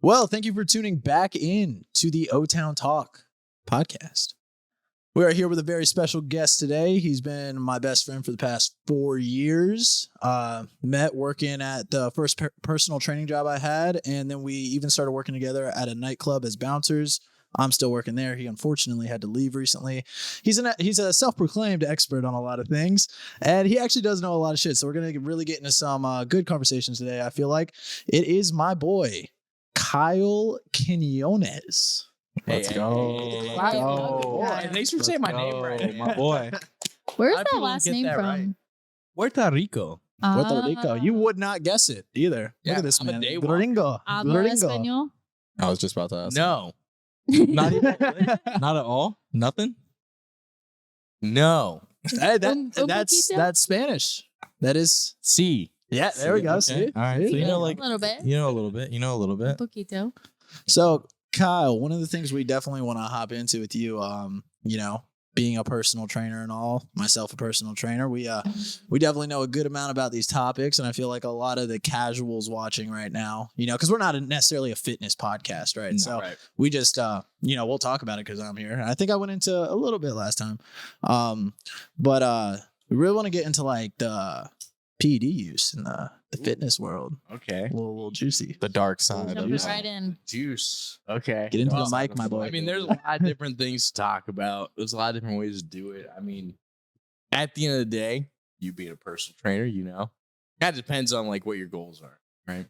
Well, thank you for tuning back in to the Otown Talk podcast. We are here with a very special guest today. He's been my best friend for the past 4 years. Met working at the first personal training job I had, and then we even started working together at a nightclub as bouncers. I'm still working there. He unfortunately had to leave recently. He's a self-proclaimed expert on a lot of things, and he actually does know a lot of shit. So we're gonna really get into some good conversations today. I feel like it is my boy Kiel Quinones. Let's go. Let's go. Yeah, thanks for saying my name right, my boy. Where's How do that people last get name that from? right? Puerto Rico. Puerto Rico. You would not guess it either. Yeah, Look at this I'm a man. day Gringo. Hablo Gringo. español? I was just about to ask. No. Not even. Not at all. Nothing. No. Hey, poquito? that's Spanish. That is. See. Yeah, there we go. Okay. See? All right. So you know, like a little bit. you know a little bit. You know a little bit. Poquito. So, Kyle, one of the things we definitely want to hop into with you, being a personal trainer and all, myself a personal trainer, we definitely know a good amount about these topics, and I feel like a lot of the casuals watching right now, because we're not necessarily a fitness podcast, right? No, So right. we just, we'll talk about it because I'm here. I think I went into a little bit last time, but we really want to get into like the PED use in the fitness world. Okay. A little juicy. The dark side. Jumping of right in. Juice. Okay. Get into Well, the mic, my boy. I mean, there's a lot of different things to talk about. There's a lot of different ways to do it. I mean, at the end of the day, you being a personal trainer, that depends on like what your goals are, right?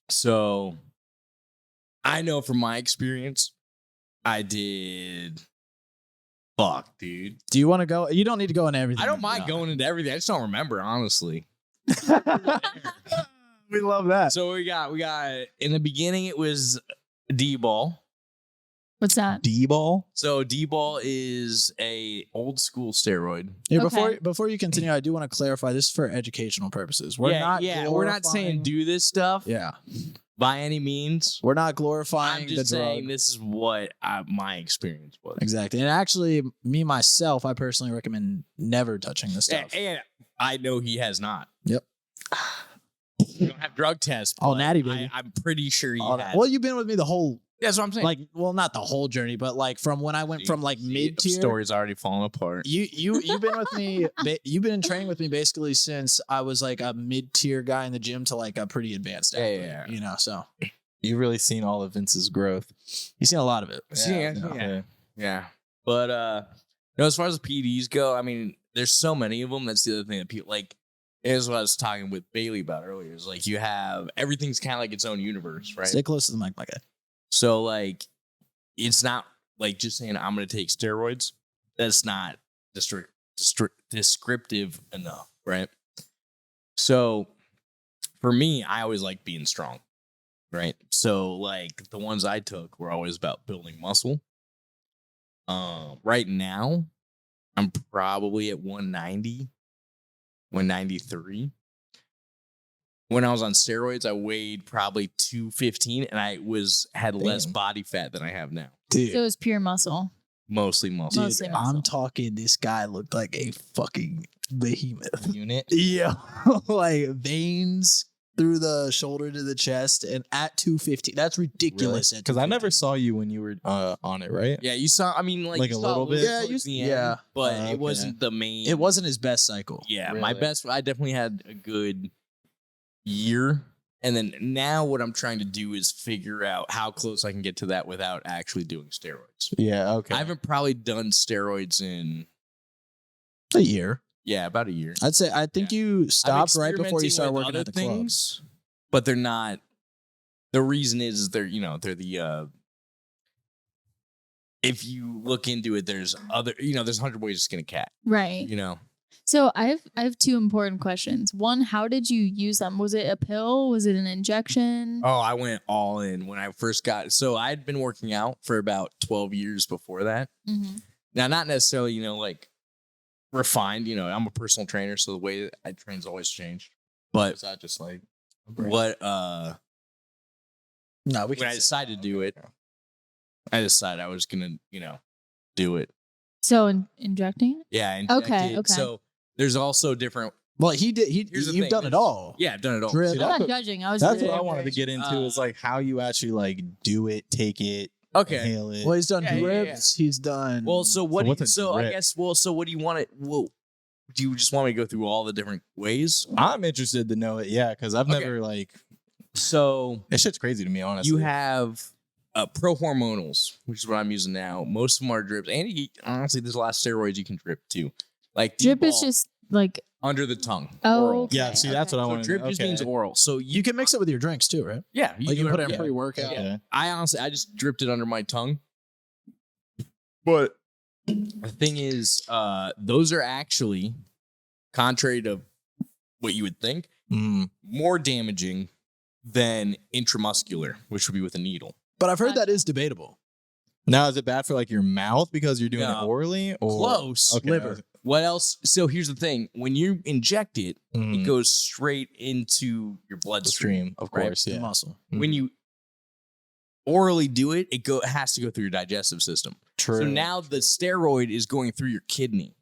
So I know from my experience, I did fuck, dude. Do you want to go? You don't need to go into everything. I don't mind going into everything. I just don't remember, honestly. We love that. So we got in the beginning it was D-ball. What's that? D-ball. So D-ball is a old school steroid. Here, Okay. before you continue, I do want to clarify this is for educational purposes. We're not saying do this stuff Yeah, by any means. we're not glorifying I'm the just saying drug. this is what my experience was. Exactly, and actually, me myself, I personally recommend never touching this stuff. And I know he has not. Yep. We don't have drug tests. Oh, but natty, baby. I'm pretty sure he All has. that- Well, you've been with me the whole that's what I'm saying. not the whole journey, but like from when I went from like mid tier. Story's already falling apart. You've been with me. You've been in training with me basically since I was like a mid tier guy in the gym to like a pretty advanced athlete. Yeah. So You've really seen all of Vince's growth. you've seen a lot of it. Yeah. But as far as the PEDs go, I mean, there's so many of them. That's the other thing that people like. Is what I was talking with Bailey about earlier. Is like you have everything's kind of like its own universe, right? Stay close to the mic, my guy. So like, it's not like just saying I'm going to take steroids. That's not descriptive enough, right? So for me, I always like being strong, right? So like the ones I took were always about building muscle. Right now, I'm probably at 190, 193. When I was on steroids, I weighed probably 215, and I had less body fat than I have now. Dude, So it was pure muscle. Mostly muscle. Mostly dude, muscle. I'm talking. This guy looked like a fucking behemoth. Unit. Yeah, like veins through the shoulder to the chest, and at 215, that's ridiculous. at Because I 215. never saw you when you were on it, right? Yeah, you saw. I mean, like Like you a saw little bit? Yeah, towards the yeah. end, but Okay. it wasn't the main. It wasn't his best cycle. Yeah, my Really? best. I definitely had a good year, and then now what I'm trying to do is figure out how close I can get to that without actually doing steroids. Yeah. Okay. I haven't probably done steroids in A year, about a year. I'd say. I think you I'm stopped right before you experimenting started with working other at the club. things, but they're not. The reason is they're the. If you look into it, there's there's 100 ways to skin a cat. Right. So I have two important questions. One, how did you use them? Was it a pill? Was it an injection? Oh, I went all in when I first got. So I had been working out for about 12 years before that. Mhm. Now, not necessarily, like refined. I'm a personal trainer, so the way that I train's always changed. But Is that just like what? No, we When can. I decided to do it, I decided I was gonna, do it. So injecting it? Yeah. Okay, injected. okay. So there's also different Well, he did. Here's the You've thing, done it there's- all. Yeah, I've done it all. Drip. See, I'm that's not what- judging. I was That's just what I wanted to get into is like how you actually like do it, take it, Okay. inhale it. Well, he's done Yeah, yeah, drips. yeah. He's done. Well, so what? what's a So I drip? guess. Well, so what do you want it? Well, do you just want me to go through all the different ways? I'm interested to know it, yeah, because I've Okay. never like So this shit's crazy to me, honestly. you have pro hormonals, which is what I'm using now. Most of them are drips, and honestly, there's a lot of steroids you can drip too. Like drip is D-ball just like under the tongue. oh oral. okay, yeah, see, that's okay. what I So want. drip just means oral. So you can mix it with your drinks too, right? yeah, Like you do put it in yeah. pre-workout. Yeah. I just dripped it under my tongue. But the thing is, those are actually, contrary to what you would think, Mm. more damaging than intramuscular, which would be with a needle. But I've heard that is debatable. Now, is it bad for like your mouth because you're doing No. it orally or Close. Okay. Liver. What else? So here's the thing: when you inject it, Mm. it goes straight into your bloodstream. Stream, of right? course. The Yeah. muscle. When you orally do it, it has to go through your digestive system. True. So now the steroid is going through your kidney,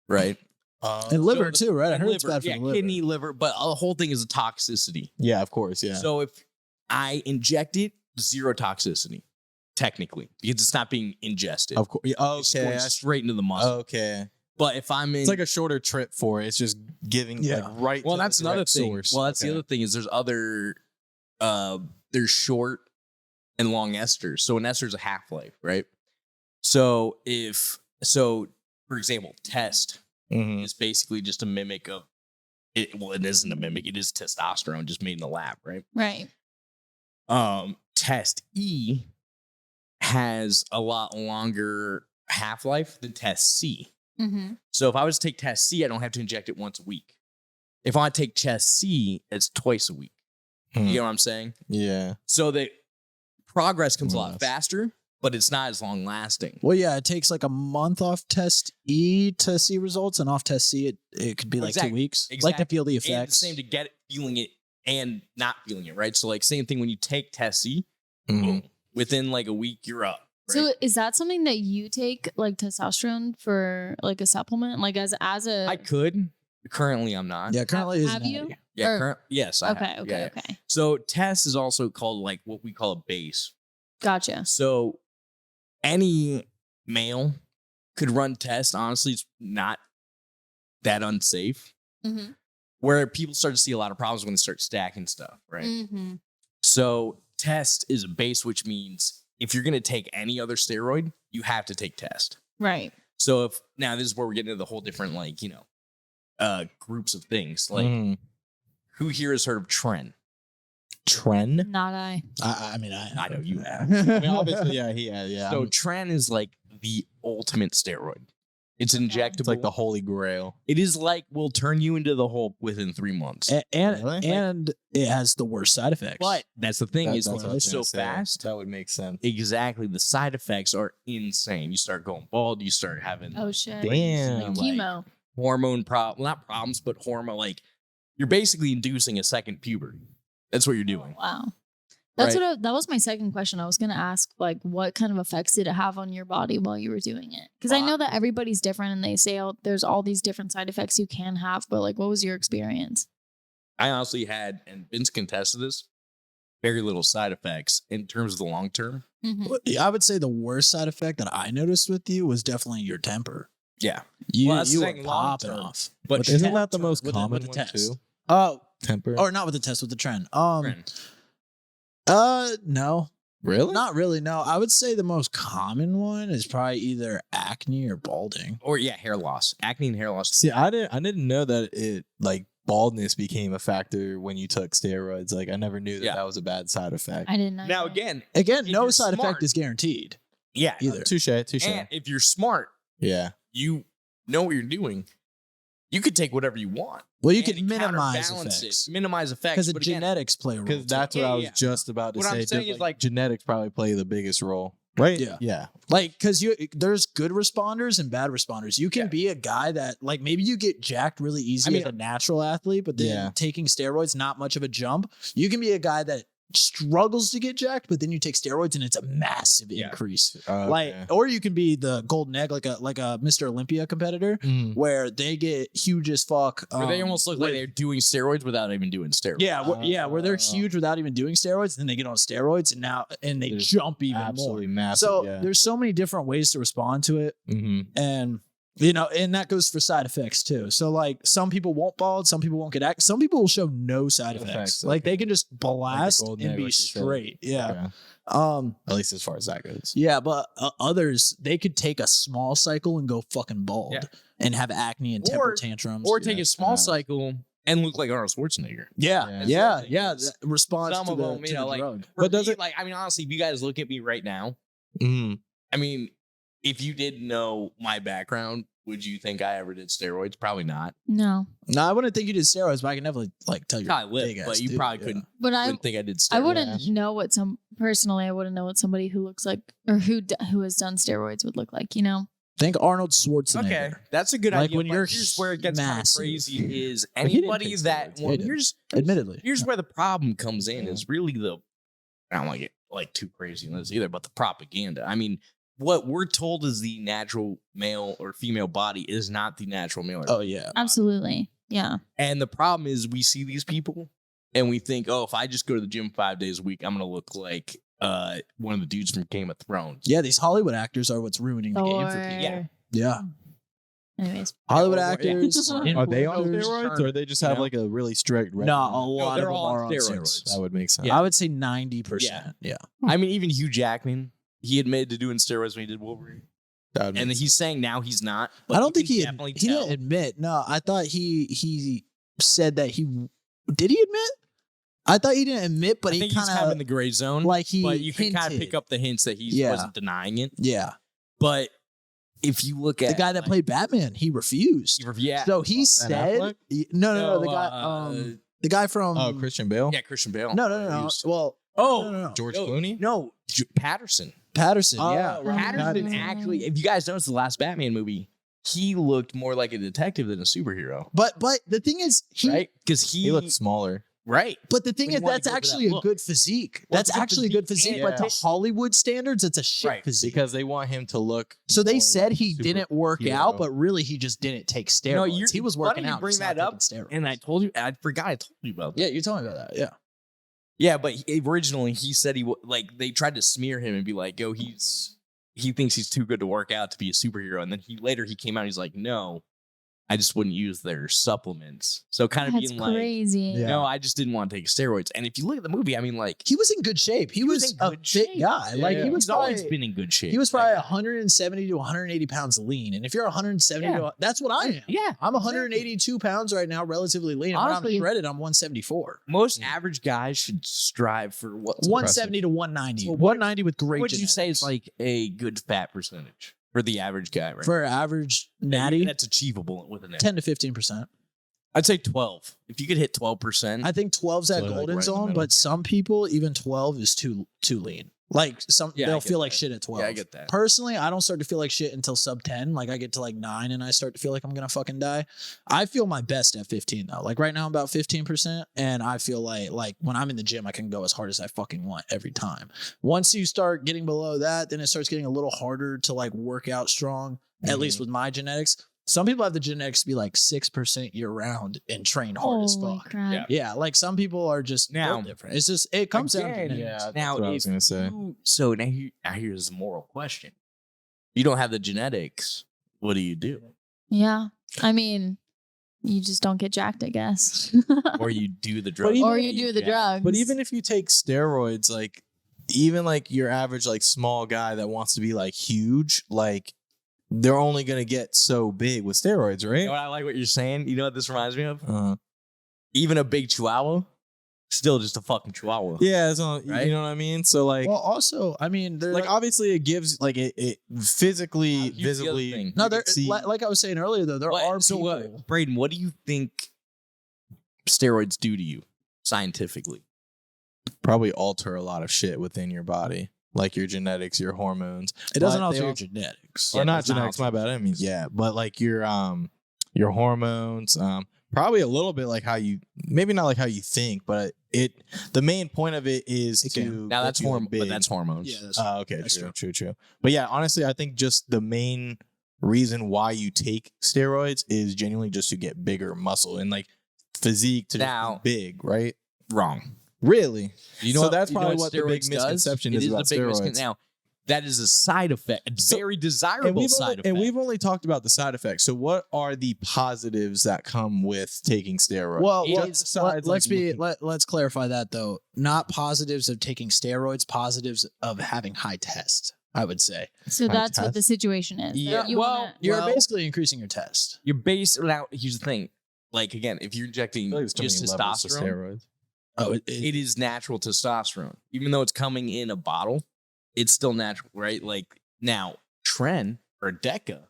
right? And liver So too, right? I And heard it's liver. bad for yeah, the liver. kidney, liver, but the whole thing is a toxicity. yeah, of course. Yeah. So if I inject it, zero toxicity, technically, because it's not being ingested. of course. It's going Okay. straight into the muscle. Okay. But if I'm in, It's like a shorter trip for it. It's just giving Yeah. like right. well, to that's the another direct thing. source. Well, that's the Okay. other thing is there's short and long esters. So an ester is a half life, right? So for example, test Mhm. is basically just a mimic of it. Well, it isn't a mimic. It is testosterone just made in the lab, right? right. Test E has a lot longer half life than test C. Mm-hmm. So if I was to take test C, I don't have to inject it once a week. If I take test C, it's twice a week. Hmm. You know what I'm saying? Yeah. So the progress comes a lot Yes. faster, but it's not as long lasting. Well, yeah, it takes like a month off test E to see results, and off test C, it could be like Exactly. 2 weeks. Like to Exactly. feel the And the effects. same to get it, feeling it and not feeling it, right? So like same thing when you take test C, Mhm. boom, within like a week you're up. Right? So is that something that you take like testosterone for like a supplement, like as a? I could. Currently, I'm not. Yeah, currently is Have you? natty. Yeah. or- Yes. I Okay. have. Okay. Yeah. Okay. So test is also called like what we call a base. Gotcha. So any male could run test. Honestly, it's not that unsafe. Mm-hmm. Where people start to see a lot of problems when they start stacking stuff, right? Mm-hmm. So test is a base, which means if you're going to take any other steroid, you have to take test. Right. So if now this is where we're getting into the whole different like groups of things. Like Mhm. who here has heard of Tren? Tren. Not I. I mean, I know you have. I mean, obviously, yeah, yeah. So Tren is like the ultimate steroid. It's injectable. It's like the holy grail. It is like will turn you into the Hulk within 3 months. and Really? and it has the worst side effects. But that's the thing is That's when what I it was goes gonna so say. fast. That would make sense. Exactly, the side effects are insane. You start going bald. You start having Oh shit. Damn. Like chemo. hormone not problems, but hormone. Like you're basically inducing a second puberty. That's what you're doing. Wow. That's Right. that was my second question. I was gonna ask like what kind of effects did it have on your body while you were doing it? Because I know that everybody's different and they say there's all these different side effects you can have, but like what was your experience? I honestly had, and Vince can attest to this, very little side effects in terms of the long term. Mhm. I would say the worst side effect that I noticed with you was definitely your temper. Yeah, You Well, that's you the were thing, long popping term. off. but But isn't that the short-term most with common the one test. too? Oh, Temper. or not with the test, with the trend. term. No, Really? not really. No, I would say the most common one is probably either acne or balding. Or yeah, hair loss, acne and hair loss. See, I didn't know that it like baldness became a factor when you took steroids. Like I never knew that Yeah. that was a bad side effect. I didn't know. Now that. again, Again, If no you're side smart. effect is guaranteed yeah, either. Touche. and if you're smart, Yeah. you know what you're doing. You could take whatever you want. Well, you and can minimize counterbalance effects minimize effects because the but again, genetics play a role. Because too. that's what Yeah, I was yeah. just about to What I'm say. saying Just, is, like- genetics probably play the biggest role, right? Yeah. Yeah. Like, because there's good responders and bad responders. You can be a guy that, like, maybe you get jacked really easy I mean- as a natural athlete, but then Yeah. taking steroids, not much of a jump. You can be a guy that struggles to get jacked, but then you take steroids and it's a massive increase. Like, Okay. or you can be the golden egg, like a Mr. Olympia competitor, Mm. where they get huge as fuck. Where they almost look like they're doing steroids without even doing steroids. Yeah, where they're huge without even doing steroids, then they get on steroids and they jump even Absolutely more. massive. So yeah. there's so many different ways to respond to it, Mhm. and and that goes for side effects too. So like some people won't bald, some people won't get act, some people will show no side effects. Effects, Like okay. they can just blast golden and egg, be like you said. straight. Yeah. Okay. At least as far as that goes. Yeah, but others, they could take a small cycle and go fucking bald Yeah. and have acne and temper tantrums. Or take a small Uh, cycle and look like Arnold Schwarzenegger. yeah, Yeah. that response Some to of the, them, to you know, the like, drug. But does it like? I mean, honestly, if you guys look at me right now, Mhm. I mean, if you didn't know my background, would you think I ever did steroids? Probably not. No, No, I wouldn't think you did steroids, but I can definitely like tell you. Probably would, big ass but you dude, probably yeah. couldn't. but I Wouldn't think I did steroids. I wouldn't know what I wouldn't know what somebody who looks like or who has done steroids would look like. Think Arnold Schwarzenegger. Okay, that's a good Like idea. when but you're here's where it gets kind of massive. crazy is But he didn't anybody take that steroids. well, He did. here's Admittedly. here's where the problem comes in Yeah. is really I don't want to get like too crazy on this either, but the propaganda. I mean, what we're told is the natural male or female body is not the natural male. Oh yeah. Absolutely, yeah. And the problem is we see these people and we think, oh, if I just go to the gym 5 days a week, I'm gonna look like one of the dudes from Game of Thrones. Yeah, these Hollywood actors are what's ruining the game for Or- people. Yeah. Yeah. Anyways, Hollywood Yeah. actors. Are they on influencers. steroids or they just have like a really strict regimen? No, a lot of they're them all on are on steroids. steroids. That would make sense. Yeah. I would say 90%. Yeah. I mean, even Hugh Jackman, he admitted to doing steroids when he did Wolverine. That would make And sense. he's saying now he's not. But I don't you think can he definitely he tell. didn't admit. No, I thought he said that he did. He admit? I thought he didn't admit, but I he think he's kind of in kind the gray zone. of like he but you can kind of hinted. pick up the hints that he Yeah. wasn't denying it. Yeah, But if you look at the guy that like, played Batman, he refused. yeah, So he Ben said, Affleck? no, the No, guy, the guy from Oh, Christian Bale? yeah, Christian Bale. no. Used- Well, Oh, no. George No. Clooney? no, Patterson. Patterson. Oh, yeah, right. Patterson Patterson. actually, if you guys noticed the last Batman movie, he looked more like a detective than a superhero, But the thing is, right? Because He looked smaller. right. But the thing But you is, wanna that's go for that actually a look. good physique. Well, That's it's a good actually a good physique, physique. But yeah. to Hollywood standards, it's a shit Right, physique. Because they want him to look. So they more said like he super- didn't work hero. out, but really he just didn't take steroids. No, you're- he was funny working you out. bring just that not up, taking steroids. And I told you, I forgot I told you about that. Yeah, you told me about that. Yeah. Yeah, but originally he said like they tried to smear him and be like, "Yo, he thinks he's too good to work out to be a superhero." And then he came out and he's like, "No, I just wouldn't use their supplements." So kind of that's being like, crazy. Yeah. "No, I just didn't want to take steroids." And if you look at the movie, I mean, like He was in good shape. He was in a good fit shape. guy. Like Yeah. he was he's always probably, been in good shape. he was probably 170 to 180 pounds lean. And if you're 170, Yeah. that's what I am. yeah. I'm 182 pounds right now, relatively lean. And when Honestly- I'm shredded, I'm 174. Most average guys should strive for what's 170 to 190. So what- 190 with great What would you say is genetics. like a good fat percentage for the average guy, right? for average natty? That's achievable with an 10 to 15%. I'd say 12. If you could hit 12%, I think 12's that So, like, golden right in the zone, middle. but some people even 12 is too lean. Like Yeah, I they'll get feel like that. shit at 12. Yeah, I get that. Personally, I don't start to feel like shit until sub 10. Like I get to like 9 and I start to feel like I'm gonna fucking die. I feel my best at 15 though. Like right now I'm about 15%, and I feel like when I'm in the gym I can go as hard as I fucking want every time. Once you start getting below that, then it starts getting a little harder to like work out strong. At least with my genetics. Some people have the genetics to be like 6% year round and train hard as Holy fuck. crap. Yeah. Yeah, like some people are just Now- built different. It's just it comes down to Again, genetics. Yeah, now that's what I was gonna say. So now here's the moral question: you don't have the genetics. What do? Yeah. I mean, you just don't get jacked, I guess. Or you do the drug? even- or you do the drugs. But even if you take steroids, like even like your average like small guy that wants to be like huge, like they're only gonna get so big with steroids, You right? know what I like what you're saying. You know what this reminds me of? Uh, Even a big chihuahua, still just a fucking chihuahua. yeah, that's all, Right? you know what I mean. So like, Well, also, I mean, they're like obviously it gives like it physically, Here's the other visibly. thing. no, you there. can see- Like I was saying earlier, though, there are So, people. Braden, what do you think steroids do to you scientifically? probably alter a lot of shit within your body, like your genetics, your hormones. It doesn't But alter they your all- genetics. Or Yeah, not it's not genetics, my bad. I mean, yeah, but like your hormones, probably a little bit like how you, maybe not like how you think, but the main point of it is It to can. Now that's hormone, but that's hormones. Yeah, that's Okay, That's true. But yeah, honestly, I think just the main reason why you take steroids is genuinely just to get bigger muscle and like physique to Now- be big, right? Wrong. Really? You know, So that's you know probably what the big steroids does? misconception is It about the big steroids. Now, that is a side effect, a So- very desirable side effect. And we've only talked about the side effects. So what are the positives that come with taking steroids? Well, It well, is- besides, let's like, let's clarify that though. Not positives of taking steroids, positives of having high test. I would say So that's what test. the situation is. Yeah, You well, wanna- you're Well- basically increasing your test. You're based now. Here's the thing. Like again, if you're injecting I feel like there's too just many levels to testosterone, steroids. Oh, it is natural testosterone. Even though it's coming in a bottle, it's still natural, right? Like now, Tren or Deca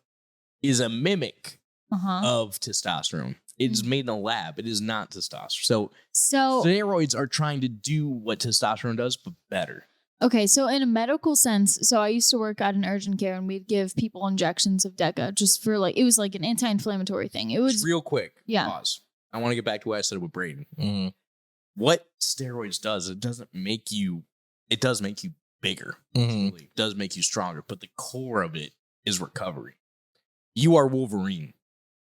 is a mimic Uh-huh. of testosterone. It's made in a lab. It is not testosterone. So So steroids are trying to do what testosterone does, but better. okay, so in a medical sense, so I used to work at an urgent care and we'd give people injections of Deca just for like it was like an anti-inflammatory thing. It was Just real quick. Yeah. Pause. I want to get back to what I said with Braden. Mhm. What steroids does, it does make you bigger. Mhm. Absolutely. It does make you stronger, but the core of it is recovery. You are Wolverine.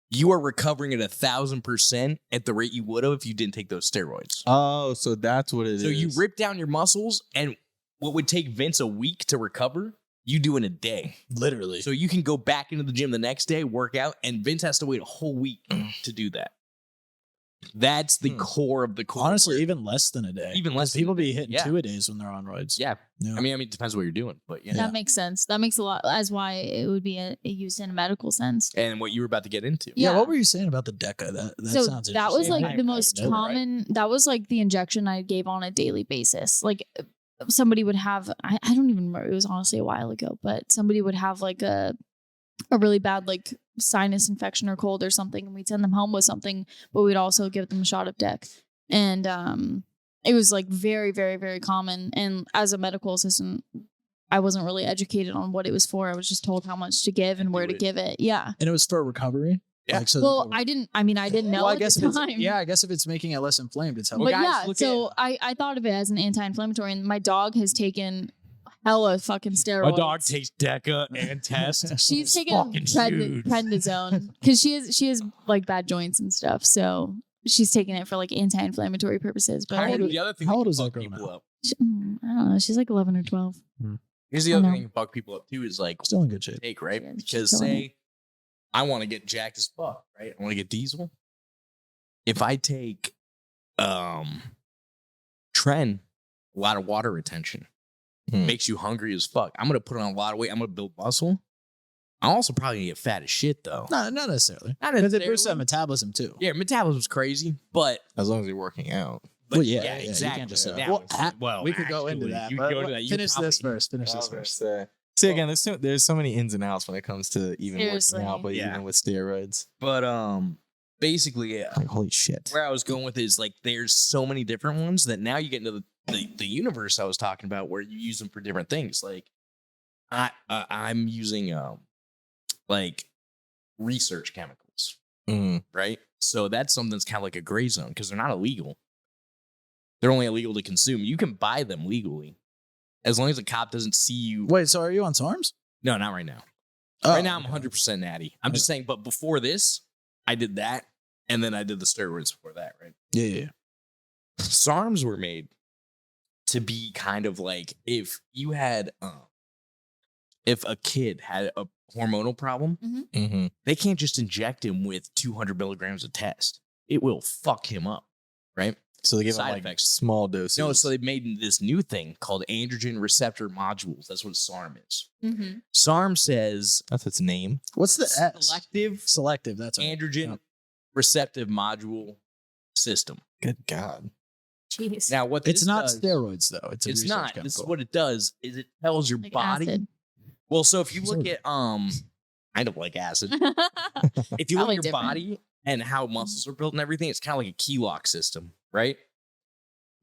You are recovering at 1,000% at the rate you would have if you didn't take those steroids. Oh, so that's what it is. So you rip down your muscles, and what would take Vince a week to recover, you do in a day. Literally. So you can go back into the gym the next day, work out, and Vince has to wait a whole week to do that. That's the core of the core. Honestly, even less than a day. Even less than People a be day. hitting Yeah. 2 a days when they're on roids. Yeah. Yeah. I mean, it depends what you're doing, but yeah. that makes sense. That makes a lot as why it would be used in a medical sense. And what you were about to get into. Yeah. Yeah. What were you saying about the Deca? That So sounds that was interesting. like the most know, right? common. That was like the injection I gave on a daily basis. Like somebody would have. I don't even remember. It was honestly a while ago, but somebody would have like a really bad like sinus infection or cold or something, and we'd send them home with something, but we'd also give them a shot of Dec. And it was like very, very, very common. And as a medical assistant, I wasn't really educated on what it was for. I was just told how much to give and where to give it. Yeah. And it was for recovery. Yeah. Like, so Well, I didn't know Well, I at guess the if time. I guess if it's making it less inflamed, it's helping. But guys, yeah, look so I thought of it as an anti-inflammatory, and my dog has taken hella fucking steroids. My dog takes Deca and Test. She's taken fucking huge. prednisone because she has like bad joints and stuff. So she's taking it for like anti-inflammatory purposes. But The other thing how that old can is that fuck girl people now? up. I don't know. She's like 11 or 12. Here's the I other know. thing that can fuck people up too is like Still in good shape. take, right? Yeah, she's Because killing say I want to get jacked as fuck, right? I want to get diesel. If I take Tren, a lot of water retention, makes you hungry as fuck. I'm gonna put on a lot of weight. I'm gonna build muscle. I'm also probably gonna get fat as shit though. Not necessarily. Not Because it boosts that necessarily. metabolism too. Yeah, metabolism's crazy, but as long as you're working out. Well, yeah, yeah, you can't exactly. just say that. Now, Well, we could go into actually, that. you But go into that. You finish this probably- first. Finish this first. See again, there's so many ins and outs when it comes to even Seriously. working out, but Yeah. even with steroids, But basically, like holy shit. where I was going with is like there's so many different ones that now you get into the universe I was talking about where you use them for different things. Like I'm using like research chemicals, Mhm. right? So that's something that's kind of like a gray zone because they're not illegal. They're only illegal to consume. You can buy them legally as long as a cop doesn't see you. Wait, so are you on SARMs? No, not right now. Oh, Right now I'm 100% natty. I'm just saying, but before this, I did that, and then I did the steroids before that, right? Yeah. SARMs were made to be kind of like if you had, if a kid had a hormonal problem, Mm-hmm. they can't just inject him with 200 milligrams of test. It will fuck him up, right? So they give them Side like effects. small doses. No, so they made this new thing called androgen receptor modules. That's what SARM is. Mm-hmm. SARM says that's its name. What's the S? selective Selective. That's right. androgen Yeah. receptive module system. Good God. Jeez. Now, what It's this not does, steroids though. It's a It's research not. chemical. This is what it does. Is it tells your Like body. acid. Well, so if you look Sort at I don't like acid. Probably If you look at your different. body and how muscles are built and everything, it's kind of like a key lock system, right?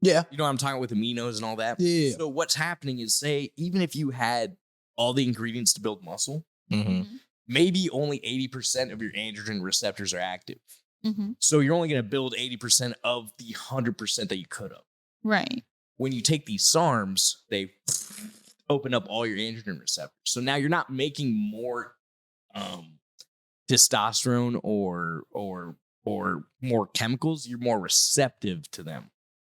Yeah. You know what I'm talking about with aminos and all that. Yeah. So what's happening is, say, even if you had all the ingredients to build muscle, Mm-hmm. maybe only 80% of your androgen receptors are active. Mm-hmm. So you're only going to build 80% of the 100% that you could have. Right. When you take these SARMs, they open up all your androgen receptors. So now you're not making more testosterone or more chemicals. You're more receptive to them.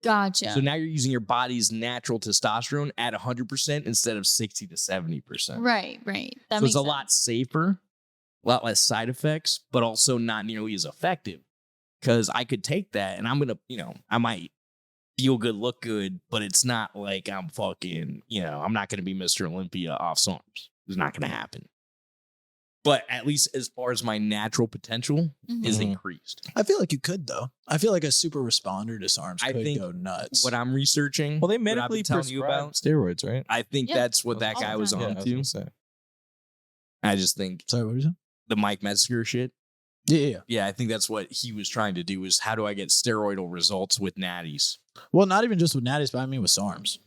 Gotcha. So now you're using your body's natural testosterone at 100% instead of 60 to 70%. Right. That So makes it's a sense. lot safer, a lot less side effects, but also not nearly as effective. Because I could take that and I'm going to, I might feel good, look good, but it's not like I'm fucking, I'm not going to be Mr. Olympia off SARMs. It's not going to happen. But at least as far as my natural potential is increased. I feel like you could though. I feel like a super responder to SARMs I could think go nuts. What I'm researching, Well, they what I've medically been telling prescribe you about, steroids, right? I think Yeah. that's what that All guy the was time. Yeah, on I was to. gonna say. I just think Sorry, what were you saying? the Mike Metzger shit. Yeah. Yeah, I think that's what he was trying to do is how do I get steroidal results with natties? Well, not even just with natties, but I mean with SARMs.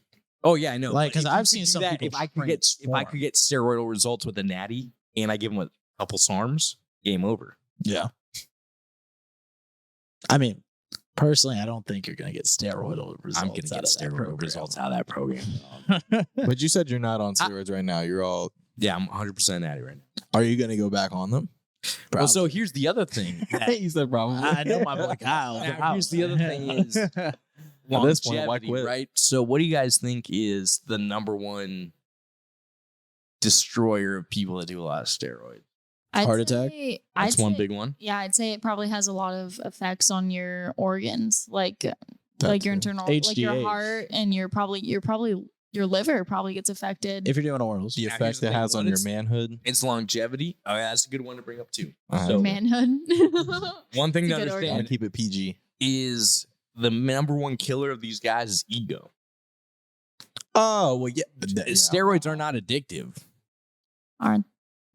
Oh yeah, I know. Like, but 'cause if you I've could seen do some that, people if I could get transform. steroidal results with a natty and I give him a couple SARMs, game over. Yeah. I mean, personally, I don't think you're going to get steroidal results. I'm gonna out get of that steroidal program. results out of that program. But you said you're not on steroids right now. You're all. Yeah, I'm 100% natty right now. Are you gonna go back on them? Well, so here's the other thing. You said probably. I know my boy Kyle. Now, here's the other thing is At this point, why longevity, quit? right? So what do you guys think is the number one destroyer of people that do a lot of steroids? Heart attack? That's one big one. Yeah, I'd say it probably has a lot of effects on your organs, like your too. internal, like your HGH. heart, and your liver probably gets affected. If you're doing orals. The Now, here's effect the it thing, has on what your it's- manhood. It's longevity. Oh, yeah, that's a good one to bring up too. Uh-huh. So Manhood. one thing It's to a good Gotta understand keep it PG. is the number one killer of these guys is ego. Oh well, yeah. Steroids are not addictive.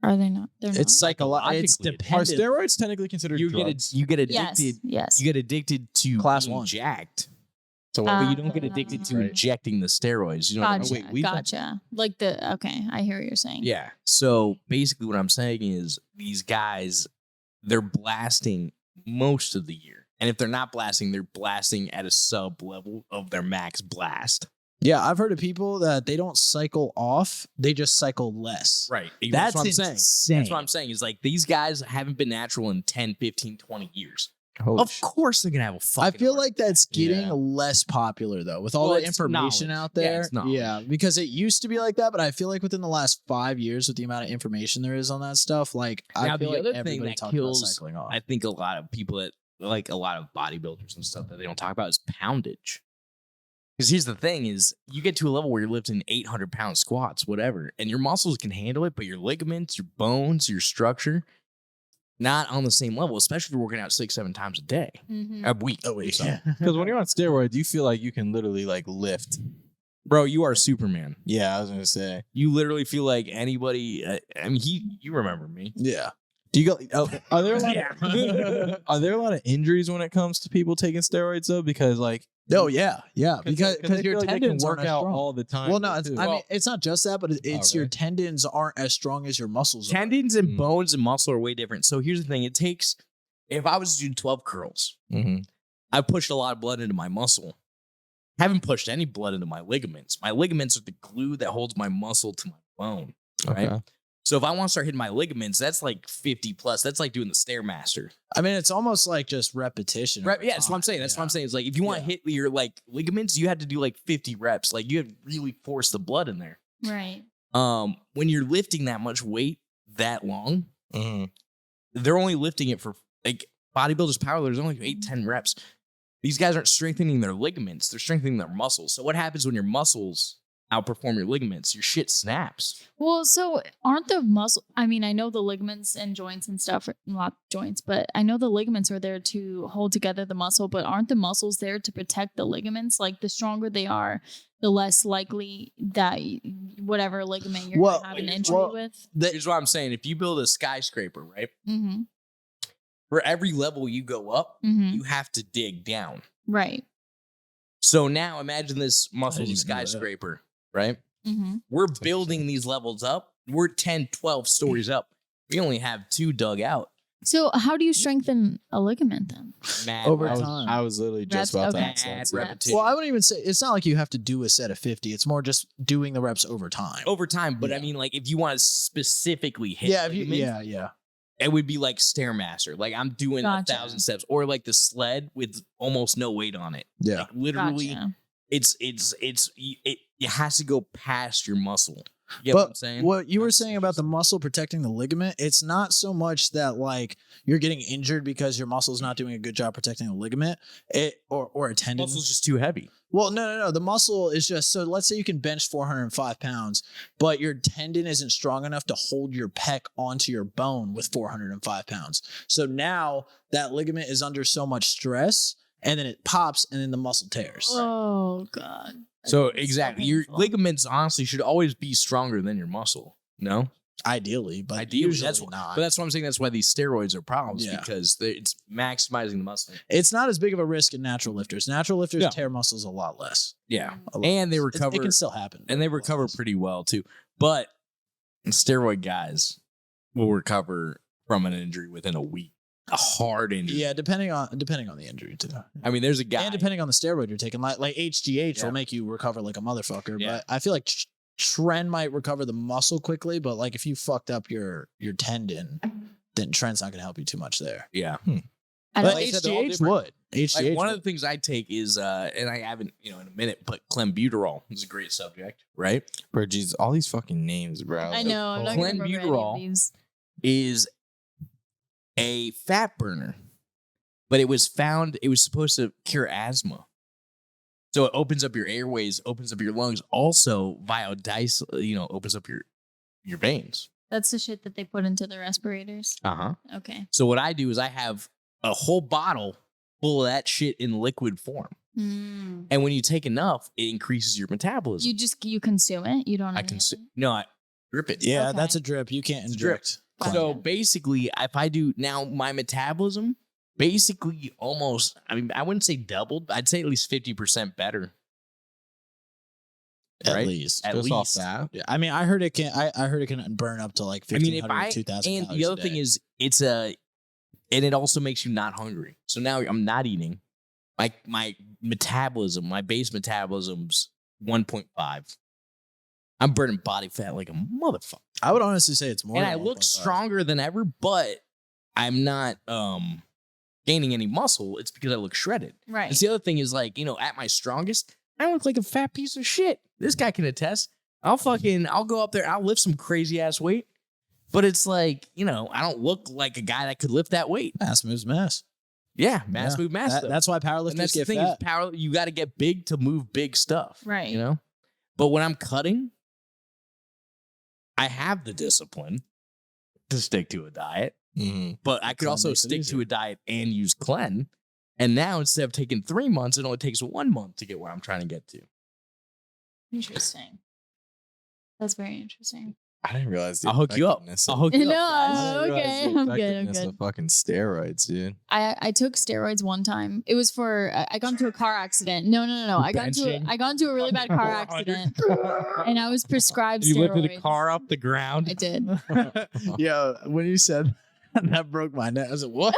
Are they not? They're not. It's psychological. It's Psychologically, Are dependent. steroids technically considered drugs? You get yes. addicted. Yes. You get addicted to Class being 1. jacked, So but you don't get addicted to Right. injecting the steroids. You know what I mean? Gotcha. wait, we've got- Gotcha. Like the I hear what you're saying. Yeah. So basically, what I'm saying is these guys, they're blasting most of the year, and if they're not blasting, they're blasting at a sub level of their max blast. Yeah, I've heard of people that they don't cycle off; they just cycle less. Right. That's what I'm saying. insane. That's what I'm saying. Is like these guys haven't been natural in 10, 15, 20 years. Holy Of course, they're gonna have a fucking. I feel heart like that's getting Yeah. less popular though, with all Well, the it's information knowledge. out Yeah, there. it's knowledge. Because it used to be like that, but I feel like within the last 5 years, with the amount of information there is on that stuff, like I Now, feel the like other thing everybody that talks kills- about cycling off. I think a lot of people that like a lot of bodybuilders and stuff that they don't talk about is poundage. Because here's the thing: is you get to a level where you're lifting 800-pound squats, whatever, and your muscles can handle it, but your ligaments, your bones, your structure, not on the same level. Especially if you're working out 6-7 times a day, Mhm. a week. Oh wait, So, Because when you're on steroids, you feel like you can literally like lift. bro, you are Superman. Yeah, I was gonna say. You literally feel like anybody. I mean, you remember me. yeah. Do you go? Are there a lot? Are there a lot of injuries when it comes to people taking steroids though? Because like, Oh yeah, because I your feel like they tendons can work aren't as out strong. all the time. Well, no, it's, too. I mean it's not just that, but it's your really? tendons aren't as strong as your muscles. Are. Tendons and Mm. bones and muscle are way different. So here's the thing: it takes. If I was to do 12 curls, Mhm. I pushed a lot of blood into my muscle. Haven't pushed any blood into my ligaments. My ligaments are the glue that holds my muscle to my bone. Right. Okay. So if I want to start hitting my ligaments, that's like 50 plus. That's like doing the Stairmaster. I mean, it's almost like just repetition. Right? over Yeah, that's what I'm time. saying. That's what I'm Yeah. saying. It's like if you want to hit your like ligaments, you had to do like 50 reps. Like you had to really force the blood in there. Right. When you're lifting that much weight that long, Mhm. they're only lifting it for like bodybuilders, powerlifters, only 8-10 reps. These guys aren't strengthening their ligaments, they're strengthening their muscles. So what happens when your muscles outperform your ligaments? Your shit snaps. Well, so aren't the muscle? I mean, I know the ligaments and joints and stuff, not joints, but I know the ligaments are there to hold together the muscle. But aren't the muscles there to protect the ligaments? Like the stronger they are, the less likely that whatever ligament you're Well, gonna have an injury well, with. Here's what I'm saying. If you build a skyscraper, right? Mm-hmm. For every level you go up, Mm-hmm. you have to dig down. Right. So now imagine this muscle didn't even know that. skyscraper, right? Mm-hmm. We're building these levels up. We're 10, 12 stories up. We only have 2 dug out. So how do you strengthen a ligament then? Mad Over reps. time. I was literally just Reps, about okay. to ask that. Mad too. repetition. Well, I wouldn't even say it's not like you have to do a set of 50. It's more just doing the reps over time. Over time, but I Yeah. mean, like if you want to specifically hit, Yeah, if you, ligaments, yeah. it would be like Stairmaster. Like I'm doing Gotcha. 1,000 steps, or like the sled with almost no weight on it. Yeah. Like literally, Gotcha. it has to go past your muscle. You get what I'm But saying? what you were That's saying about the muscle protecting the ligament, it's not so much that like you're getting injured because your muscle's not doing a good job protecting the ligament, or a tendon. Muscle's just too heavy. Well, no. The muscle is just so. Let's say you can bench 405 pounds, but your tendon isn't strong enough to hold your pec onto your bone with 405 pounds. So now that ligament is under so much stress, and then it pops, and then the muscle tears. Oh God. So That's exactly, so your painful. ligaments honestly should always be stronger than your muscle. No, Ideally, but ideally usually that's not. But that's what I'm saying. That's why these steroids are problems Yeah. because it's maximizing the muscle. It's not as big of a risk in natural lifters. Natural lifters Yeah. tear muscles a lot less. Yeah, A lot and they less. It recover. can still happen. and they but a lot recover less. pretty well too. But steroid guys will recover from an injury within a week. A hard injury. Yeah, depending on the injury too. I mean, there's a guy. And depending on the steroid you're taking, like HGH Yeah. will make you recover like a motherfucker. Yeah. But I feel like Tren might recover the muscle quickly, but like if you fucked up your tendon, then Tren's not going to help you too much there. Yeah. I But don't, Like I said, they're all HGH different. would. HGH Like one of would. the things I take is, and I haven't, in a minute, but clenbuterol is a great subject, right? Bro, jeez, all these fucking names, bro. I know. I'm not gonna remember any of Clenbuterol these. Is a fat burner, but it was supposed to cure asthma. So it opens up your airways, opens up your lungs, also opens up your veins. That's the shit that they put into the respirators. Uh-huh. Okay. So what I do is I have a whole bottle full of that shit in liquid form. Mm. And when you take enough, it increases your metabolism. You consume it. You don't. I inhale consume. it? No, I drip it. Yeah, Okay. that's a drip. You can't It's a drip. inject. So Gotcha. basically, if I do now, my metabolism basically almost, I mean, I wouldn't say doubled, but I'd say at least 50% better. At Right? least. At Just off least. that. Yeah, I mean, I heard it can. I heard it can burn up to like I mean, 1,500, 2,000 and calories the a other thing day. is, and it also makes you not hungry. So now I'm not eating. Like my metabolism, my base metabolism's 1.5. I'm burning body fat like a motherfucker. I would honestly say it's more. And than I look 1.5. stronger than ever, but I'm not gaining any muscle. It's because I look shredded. Right. And the other thing is like, at my strongest, I look like a fat piece of shit. This guy can attest. I'll go up there, I'll lift some crazy ass weight. But it's like, I don't look like a guy that could lift that weight. Mass moves mass. Yeah, mass Yeah. move mass. That's why powerlifters and that's the get thing fat. is power. You got to get big to move big stuff. Right. But when I'm cutting, I have the discipline to stick to a diet. Mhm. But I could Clen also makes it stick to a diet and use Clen. And now instead of taking 3 months, it only takes 1 month to get where I'm trying to get to. Interesting. That's very interesting. I didn't realize the I'll hook you up. effectiveness I'll of- hook you No, up. guys. I didn't realize okay. the I'm good. I'm effectiveness good. of fucking steroids, dude. I took steroids one time. It was for I got into a car accident. No. I got into a really bad car accident, and I was prescribed You steroids. lifted a car off the ground. I did. Yeah, when you said that broke my neck, I was like, what?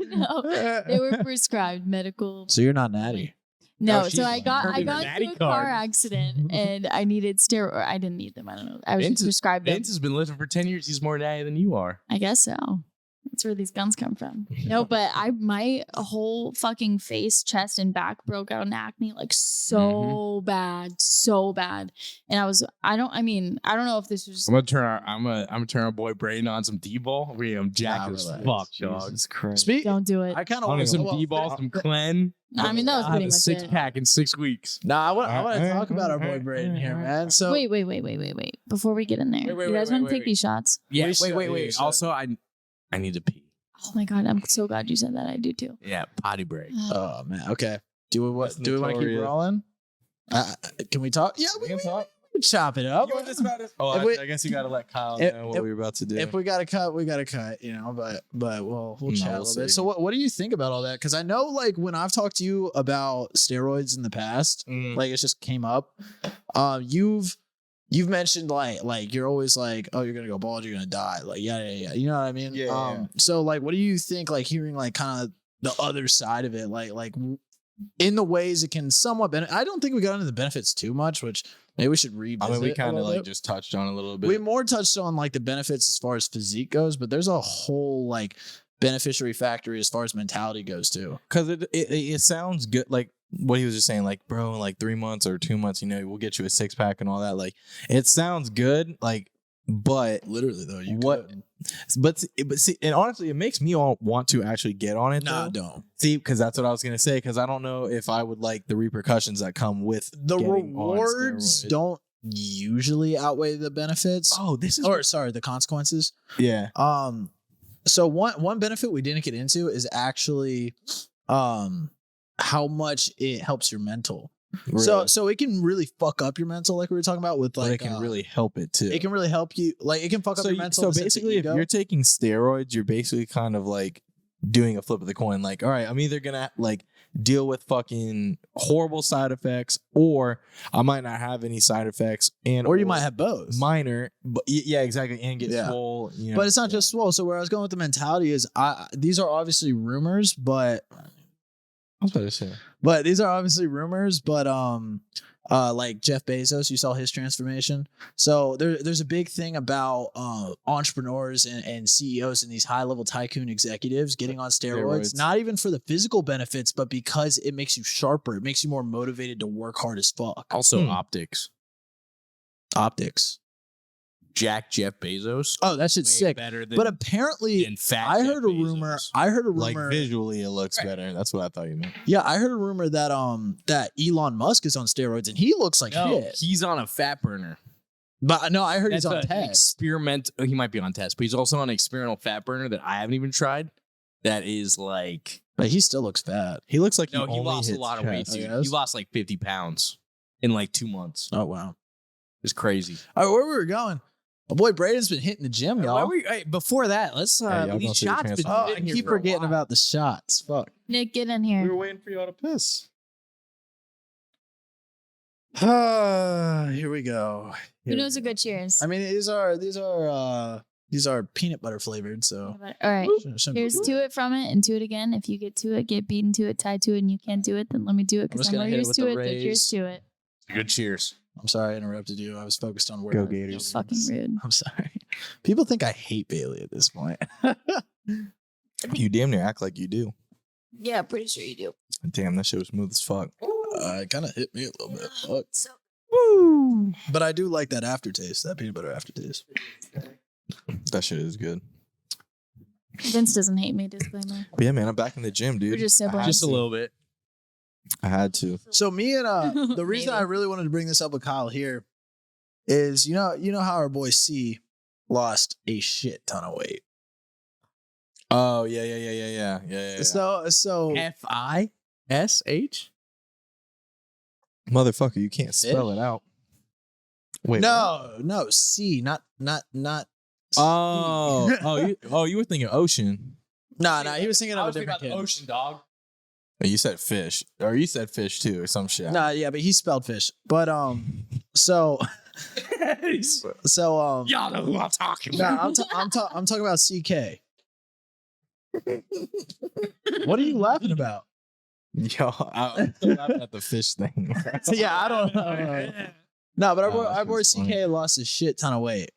No, they were prescribed medical. So you're not natty. No, Oh, so she's I got earning her into natty a car card. accident, and I needed steroid. I didn't need them. I don't know. I was Vince just prescribed them. Vince has been lifting for 10 years. He's more natty than you are. I guess so. That's where these guns come from. No, but my whole fucking face, chest, and back broke out in acne like so bad. And I don't know if this was I'm gonna turn our boy Braden on some D-ball. I'm jacked as relax. fuck, dog. Jesus Christ. Speak. don't do it. I kind of On want some to. D-ball, some Clen. I mean, that was I'll have pretty a much six it. pack in 6 weeks. Nah, I want to talk about our boy Braden here, man. So Wait. Before we get in there, Wait, you guys wait, want wait, to take wait. these shots? Yeah, We should- we wait. should. Also, I need to pee. Oh my god, I'm so glad you said that. I do too. Yeah, potty break. Oh man. Okay. Do we That's want to keep notorious. rolling? Can we talk? Yeah, we can chop it up. Oh, If we- I guess you got to let Kyle if- know what if- we were about to do. If we gotta cut, we gotta cut. But we'll No, chat a we'll little bit. see. So what do you think about all that? Because I know like when I've talked to you about steroids in the past, Mm. like it just came up. You've you've mentioned like you're always like, oh, you're gonna go bald, you're gonna die, like yeah. You know what I mean? Yeah. So like, what do you think? Like hearing like kind of the other side of it, like in the ways it can somewhat benefit. I don't think we got into the benefits too much, which maybe we should revisit. I mean, we kind of like bit. just touched on a little bit. We more touched on like the benefits as far as physique goes, but there's a whole like beneficiary factory as far as mentality goes too. Because it sounds good. Like what he was just saying, like, bro, in like 3 months or 2 months, we'll get you a 6-pack and all that. Like, it sounds good. Like, but Literally though, you could. But see, and honestly, it makes me all want to actually get on it. Nah, though. don't. See, because that's what I was gonna say. Because I don't know if I would like the repercussions that come with The getting on rewards steroids. don't usually outweigh the benefits. Oh, this is The consequences. yeah. So one benefit we didn't get into is actually how much it helps your mental. Really. So it can really fuck up your mental, like we were talking about with But like it can really help it too. it can really help you, like it can fuck up your mental. So in the sense that basically, you if go- you're taking steroids, you're basically kind of like doing a flip of the coin. Like, all right, I'm either gonna like deal with fucking horrible side effects, or I might not have any side effects, or you might have both. minor, but yeah, exactly, and get Yeah. swole. But it's not just swole. So where I was going with the mentality is, these are obviously rumors, but I was about to say. these are obviously rumors, but like Jeff Bezos, you saw his transformation. So there's a big thing about entrepreneurs and CEOs and these high level tycoon executives getting on steroids, not even for the physical benefits, but because it makes you sharper. It makes you more motivated to work hard as fuck. Also, optics. Optics. Jack Jeff Bezos. Oh, that shit's sick. Better than, But apparently, than fat I Jeff heard a rumor. Bezos. I heard a Like rumor. visually, it looks better. That's what I thought you meant. Yeah, I heard a rumor that that Elon Musk is on steroids and he looks like No, shit. he's on a fat burner. But no, I heard he's on an test. experiment. He might be on test, but he's also on an experimental fat burner that I haven't even tried. That is like, But he still looks fat. He looks like no, he only lost a hits lot of weight, chest. dude. Yes. He lost like 50 pounds in like 2 months. Oh wow. It's crazy. All right, where we were going? My boy Braden's been hitting the gym, y'all. Before that, let's y'all gonna these see the shots been Oh, sitting I here keep for a forgetting while. about the shots. Fuck. Nick, get in here. waiting for y'all to piss. Here we go. Who knows a good cheers? I mean, these are peanut butter flavored, so All right. shouldn't be Here's too to bad. it from it and to it again. If you get to it, get beaten to it, tied to it, and you can't do it, then let me do it because just I'm gonna more hit it used with to the it. But cheers raise. to it. Good cheers. I'm sorry I interrupted you. I was focused on where Go I- Gators. Fucking rude. I'm sorry. People think I hate Bailey at this point. You damn near act like you do. Yeah, pretty sure you do. Damn, that shit was smooth as fuck. It kind of hit me a little bit. Fuck. So Woo! But I do like that aftertaste, that peanut butter aftertaste. That shit is good. Vince doesn't hate me, disclaimer. But yeah, man, I'm back in the gym, dude. We're just I had siblings. Just a to. little bit. I had to. So me and the reason Maybe. I really wanted to bring this up with Kyle here is you know how our boy C lost a shit ton of weight. Oh yeah. So FISH? Motherfucker, you can't spell it out. Wait. no C, not You were thinking ocean. no, he was thinking of a different kid. ocean, dog. Oh, you said fish, or you said fish too, or some shit. No, yeah, but he spelled fish. But so Y'all know who I'm talking no, about. I'm talking about CK. What are you laughing about? Yo, I'm still laughing at the fish thing. Yeah, I don't know. No, but our boy that's CK funny. lost a shit ton of weight.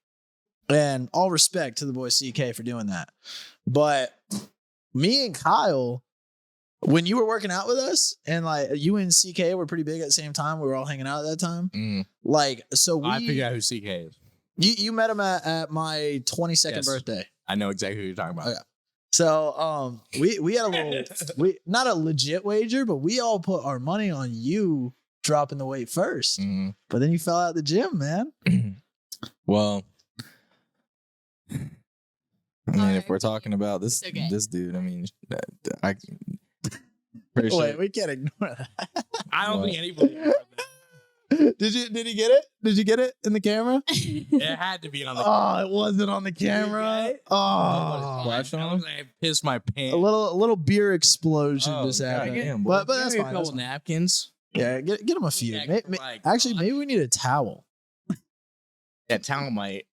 And all respect to the boy CK for doing that. But me and Kyle, when you were working out with us, and like you and CK were pretty big at the same time, we were all hanging out at that time. Mm. Like, so I figured out who CK is. you met him at my 22nd Yes. birthday. I know exactly who you're talking about. Okay. So we had a little not a legit wager, but we all put our money on you dropping the weight first. Mm. But then you fell out of the gym, man. Well, I mean, Alright. if we're talking about this Okay. this dude, I mean, I pretty sure. Wait, we can't ignore that. I don't What? think anybody. Did he get it? Did you get it in the camera? It had to be on the. Oh, it wasn't on the camera. Oh, Splash I on? was like, pissed my pants. a little beer explosion Oh, just happened. goddamn, but boy. that's Give me fine. a That's couple fine. napkins. Yeah, get him a few. Yeah, like, Actually, fuck. maybe we need a towel. Yeah, talent might.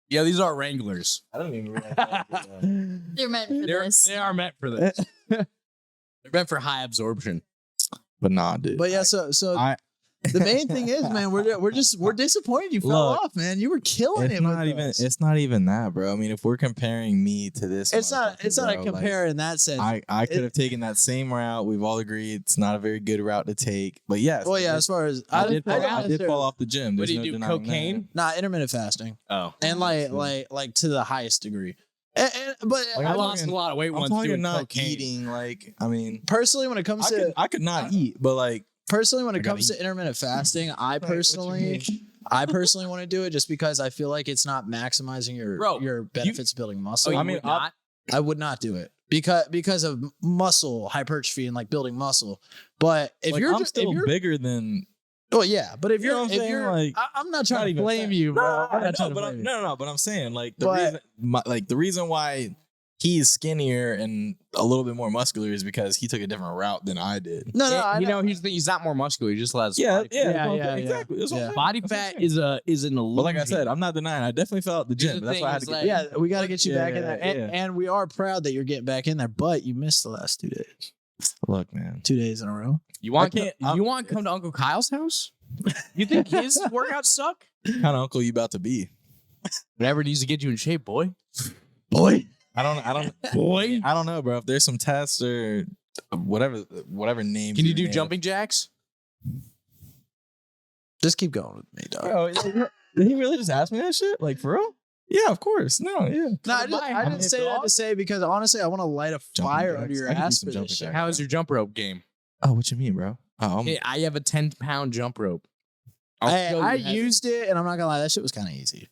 Yeah, these are Wranglers. I don't even realize. They're meant for this. They are meant for this. They're meant for high absorption. But nah, dude. But yeah, so I- the main thing is, man, we're disappointed you fell Look, off, man. You were killing it's it. not with even. us. It's not even that, bro. I mean, if we're comparing me to this, It's not a motherfucker, bro, compare in that sense. I could have taken that same route. We've all agreed it's not a very good route to take. But yes, well, yeah, as far as I did don't fall off the gym. What There's do you no do? denying Cocaine? Nah, intermittent fasting, Oh. and like to the highest degree. But Like, I I'm lost talking- a lot of weight that. I'm once talking doing not cocaine. eating. Like, I mean, personally, when it comes I could not eat, but like, personally when it gotta comes to intermittent fasting, I what you personally want to do it just because I feel like it's not maximizing Bro, your benefits of building muscle. Oh, I I mean, mean, not. I would not do it because of muscle hypertrophy and like building muscle. But if like, you're I'm just still if you're bigger than. well, yeah. But if You know you're what I'm if saying? you're Like, I'm not trying to even blame saying- you, bro. No, I'm I not trying know, to but blame you. no, but I'm saying like the But- reason, the reason why he's skinnier and a little bit more muscular is because he took a different route than I did. No, Yeah, I you know. know, he's not more muscular. He just has Yeah, body yeah, fat. that's what I'm yeah, saying. yeah. Exactly. That's what I'm Yeah. saying. Body That's what I'm fat saying. is an illusion. But like I said, I'm not denying. I definitely fell out the Here's gym. the But that's thing why I had is, to get. like- Yeah, we got to get you back in there, Yeah, and we are proud that you're getting back in there. But you missed the last 2 days, Look, man. 2 days in a row. You want I can't- you want to come to Uncle Kyle's house? You think his workouts suck? What kind of uncle you about to be? Whatever needs to get you in shape, boy. Boy, I don't Boy. I don't know, bro. If there's some tests or whatever name. Can you do jumping jacks? just keep going with me, dog. Bro, did he really just ask me that shit? Like for real? Yeah, of course. No, yeah. No, I didn't say that to say because honestly, I want to light a Jumping fire jacks. under your I could do ass some for jumping this shit. jacks. How is your jump rope game? Oh, what you mean, bro? Oh, Hey, I have a 10-pound jump rope. I'll show you I how to- used it, and I'm not gonna lie, that shit was kind of easy.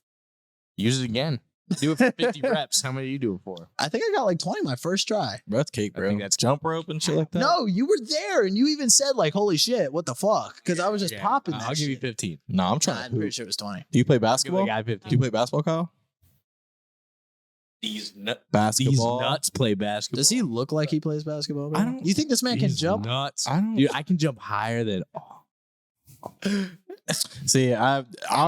use it again. Do it for 50 reps. How many do you do it for? I think I got like 20 my first try. bro, that's cake, I bro. think that's- Jump rope and shit like that. No, you were there, and you even said like, "Holy shit, what the fuck?" Because I was just Yeah, popping. That I'll give you shit. 15. No, I'm Nah, trying I'm to. pretty Hoop. sure it was 20. Do you play Give the basketball? guy Do 15. you play basketball, Kyle? These Basketball. nuts play basketball. Does he look like he plays basketball? Bro? I don't- You think this man can These jump? Nuts. I don't. Dude, I can jump higher than. See, I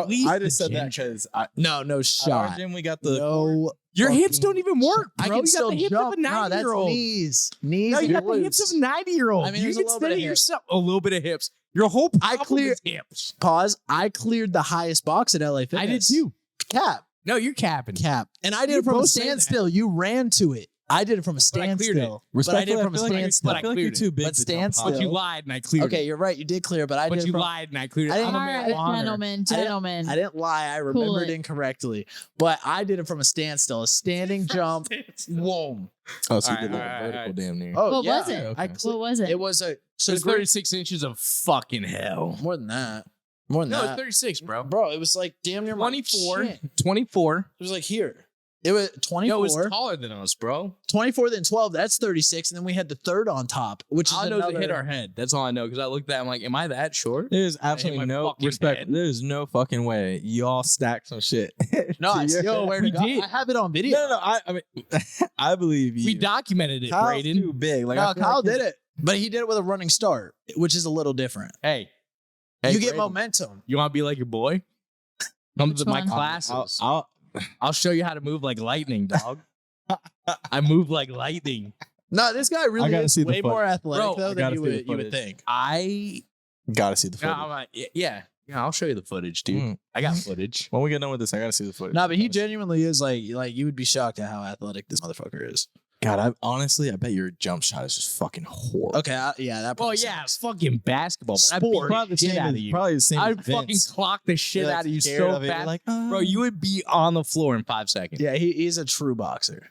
least just the said that ginger. because No, no at our shot. gym we got the No, Your hips fucking- don't even work, bro. I can you got still the hips jump. of a No, that's 90-year-old. knees. No, you and got the hips glutes. of a 90-year-old. I mean, you there's a can little bit say of to hips. yourself a little bit of hips. Your whole I problem clear- is hips. Pause. I cleared the highest box at LA Fitness. I did too. Cap. No, you're capping. Cap. And I did You it from a both say that. standstill. You ran to it. I did it from a But I cleared it. standstill. But I did it from a standstill. but I I feel like cleared you're it. too big. But to jump standstill. high. But you lied and I cleared Okay, it. you're right. You did clear, but I But did it you from, lied and I cleared it. I didn't- I'm a All man right, of honor. gentlemen. I didn't lie. I remembered incorrectly. But I did it from a standstill, a standing jump. Whoa. Oh, so you All did right, like all right, vertical all right. damn near. Oh, What yeah. was it? I Okay. What was it? It was a so It's the great- 36 inches of fucking hell. more than that. More than No, it's that. 36, bro. Bro, it was like damn near my 24. chin. 24. It was like here. It was 24. Yo, it was taller than us, bro. 24, then 12. That's 36. And then we had the third on top, which is All I know is another. it hit our head. That's all I know because I looked at it, I'm like, am I that short? There's my absolutely no fucking respect. head. There's no fucking way y'all stacked some shit. No, I to your still head. wear We to God. did. I have it on video. No. I mean, I believe you. We documented it, Kyle's Braden. too big. Like No, I feel Kyle like did it, but he did it with a running start, which is a little different. Hey. You get Braden, momentum. You want to be like your boy? Come Which to my one? classes. I'll I'll show you how to move like lightning, dog. I move like lightning. No, this guy really gotta is see the way footage. more athletic Bro, though I than gotta you see the would footage. think. I gotta see the yeah, footage. I'm like, yeah, I'll show you the footage, dude. Mm. I got footage. When we get done with this, I gotta see the footage. No, but he genuinely is like you would be shocked at how athletic this motherfucker is. God, I bet your jump shot is just fucking horrible. Okay, yeah, that. Well, probably yeah, sucks. fucking basketball. But I beat Sport. the shit out of you. Probably the same. I as fucking Vince. clock the shit You're, like, out of you scared so of it. You're fast. like, Bro, you would be on the floor in 5 seconds. Yeah, he's a true boxer.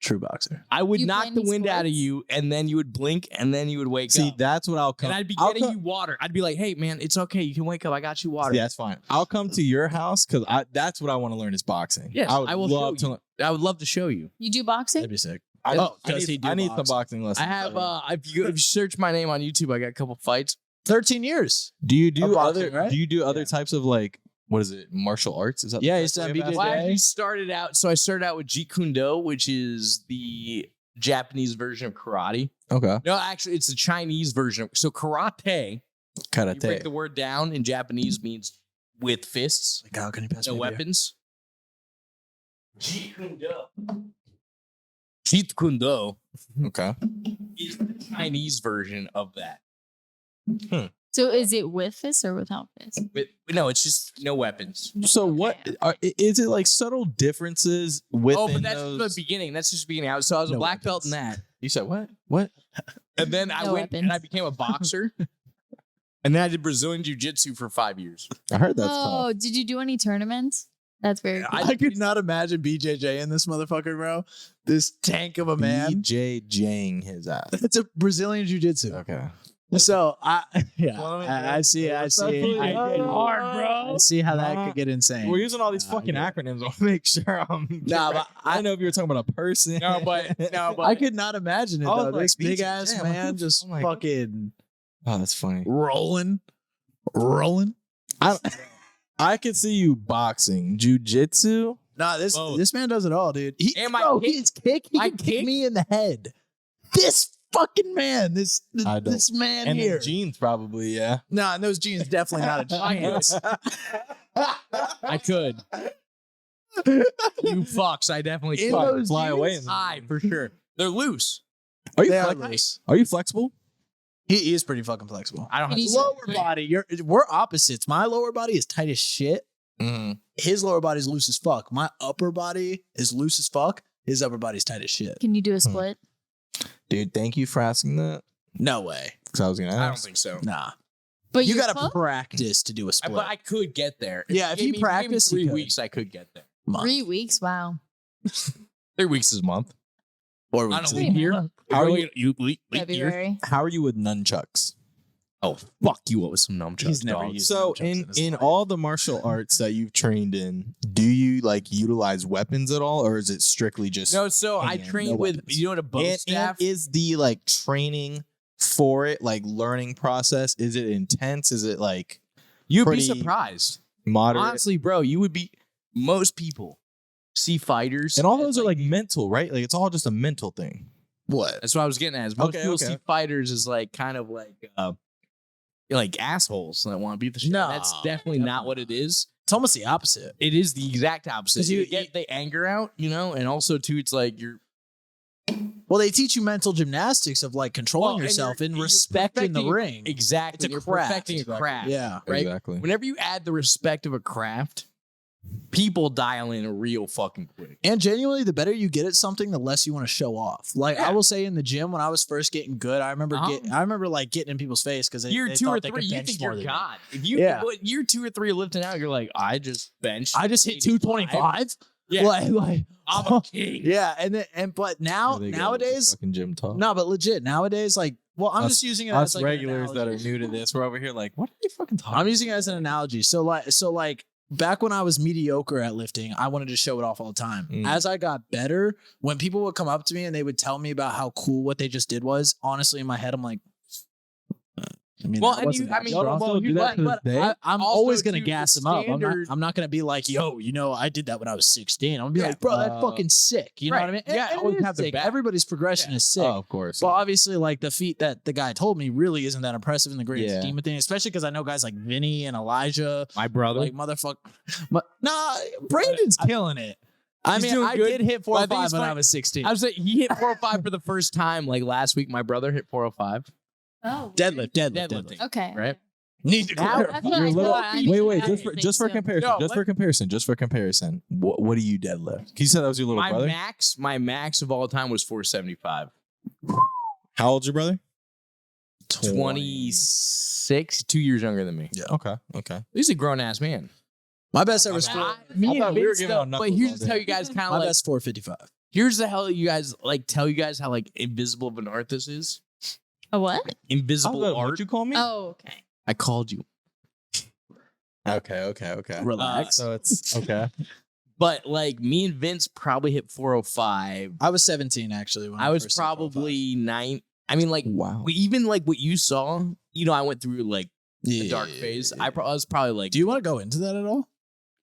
True boxer. I would You knock play the any wind out of sports? you, and then you would blink, and then you would wake See, up. that's what I'll come. And I'd be I'll getting come- you water. I'd be like, hey, man, it's okay. You can wake up. I got you water. Yeah, that's fine. I'll come to your house because that's what I want to learn is boxing. Yes, I would I will love show to. I would love to show you. You do boxing? That'd be sick. I, Oh, I does he need, do I need some boxing? boxing lessons. I have, if you search my name on YouTube, I got a couple fights. 13 years. Do you a do boxing, other? right? Do you do other Yeah. types of like what is it? Martial arts? Is that Yeah, the he's best done way of BJJ. asking? Well, I actually started out. So I started out with Jeet Kune Do, which is the Japanese version of karate. Okay, No, actually, it's the Chinese version. So karate, you break karate. the word down in Japanese means with fists, Like, how can you pass no me a beer? weapons. Jeet Kune Do. Jeet Kune Do Okay. is the Chinese version of that. So is it with fists or without fists? No, it's just no weapons. So what is it like subtle differences within Oh, but that's those? the beginning. That's just the beginning. So I was a No black belt in weapons. that. You said what? What? And then I No went and I weapons. became a boxer. And then I did Brazilian Jiu-Jitsu for 5 years. I heard that's Oh, tough. did you do any tournaments? That's very cool. I could not imagine BJJ in this motherfucker, bro. This tank of a man. BJ Jang his ass. It's a Brazilian jiu-jitsu. Okay. So I Well, I see especially- I see how that could get insane. We're using all these fucking yeah. acronyms. I want to make sure I'm. Nah, but I don't know if you were talking about a person. No, but I could not imagine it I was though. like, This big BJJ, ass I'm like, man who- just I'm like, fucking Oh, that's funny. rolling. I could see you boxing, jujitsu. Nah, this Both. this man does it all, dude. He, And my bro, kick- his kick, he my can kick kick- me in the head. This fucking man, this I don't. this man And here. the jeans, probably, yeah. Nah, and those jeans definitely not a Giants. I could. You fucks. I definitely In could. those Fly jeans? away. In them. I for sure. They're loose. Are you They are flex- loose. Are you flexible? He is pretty fucking flexible. I don't have He's to Lower body, we're opposites. My lower body is tight as shit. Mm-hmm. His lower body is loose as fuck. My upper body is loose as fuck. His upper body's tight as shit. Can you do a split? Dude, thank you for asking that. No way. Because I was gonna I don't ask. think so. Nah. But You you're gotta close? practice to do a split. But I could get there. Yeah, if you gave me practice, you 3 could. weeks, I could get there. Month. 3 weeks. Wow. 3 weeks is a month. 4 I weeks. don't Wait a leap year. minute. How are Really, you leap year? February. How are you with nunchucks? Oh, fuck you up with some nunchucks. He's never dog. used So nunchucks in his in life. all the martial arts that you've trained in, do you like utilize weapons at all, or is it strictly just No, so I hand, trained no with, weapons. you know what a bow and staff? is the like training for it, like learning process, is it intense? Is it like You'd be pretty surprised. moderate? Honestly, bro, you would be, most people see fighters. And all as, those are like mental, right? Like it's all just a mental thing. What? That's what I was getting at. Is most Okay, people okay. see fighters as like kind of like assholes that want to beat the shit. No, That's definitely not what it is. It's almost the opposite. It is the exact opposite. 'Cause You you- get the anger out, you know, and also too, it's like you're Well, they teach you mental gymnastics of like controlling Well, and yourself you're- and you're respect in the perfecting- ring. exactly It's a you're craft. perfecting a craft. Yeah. Right? Exactly. Whenever you add the respect of a craft, people dial in real fucking quick. And genuinely, the better you get at something, the less you want to show off. Like I Yeah. will say, in the gym when I was first getting good, I remember like getting in people's face because Year they 2 or thought they 3, could you bench think more you're than me. God. If you Yeah. but year 2 or 3 lifting out, you're like, I just benched. I just hit 225. Yeah. Like, I'm a king. yeah, but now There they go, nowadays, fucking gym talk. no, but legit nowadays, like, well, I'm Us- just using it Us as like an regulars that are analogy. new to this, we're over here like, what are they fucking talking? I'm using it as an analogy. So like back when I was mediocre at lifting, I wanted to show it off all the time. Mm. As I got better, when people would come up to me and they would tell me about how cool what they just did was, honestly, in my head, I'm like, I mean, Well, that and wasn't you- I that mean, strong. y'all still do that to this day? I'm Also, always gonna dude, gas the them up. standard- I'm not gonna be like, yo, you know, I did that when I was 16. I'm gonna be Yeah. like, bro, that's fucking sick. You know Right. what I mean? Yeah, And always it is have the sick. back. Everybody's progression is sick. Oh, of course. But obviously, like the feat that the guy told me really isn't that impressive in the grand Yeah. scheme of things, especially because I know guys like Vinny and Elijah, My brother. like motherfucker. Nah, Brandon's killing it. I He's mean, doing I good. did hit But I think 405 it's when I funny- was 16. I was like, he hit 405 for the first time like last week. My brother hit 405. Oh. Deadlift. Okay. Right? Need to Now- clarify. That's what I little- thought. I wait, I just didn't for think so. comparison, No, just for comparison. What do you deadlift? You said that was your little My brother. max of all time was 475. How old's your brother? 26, 2 years younger than me. Okay. He's a grown ass man. My best ever I score. Me thought and we were Vince, giving though, out but knuckles here's all just how day. you guys kind My of like. best 455. Here's the hell you guys like tell you guys how like invisible of an art this is. A what? Invisible art. What'd you call me? Oh, okay. I called you, Okay. Relax. So it's okay. but like me and Vince probably hit 405. I was 17 actually. When I was first hit 405. probably 9. I mean, like Wow. even like what you saw. You know, I went through like Yeah, the dark yeah, phase. yeah, I was probably like. Do you want to go into that at all?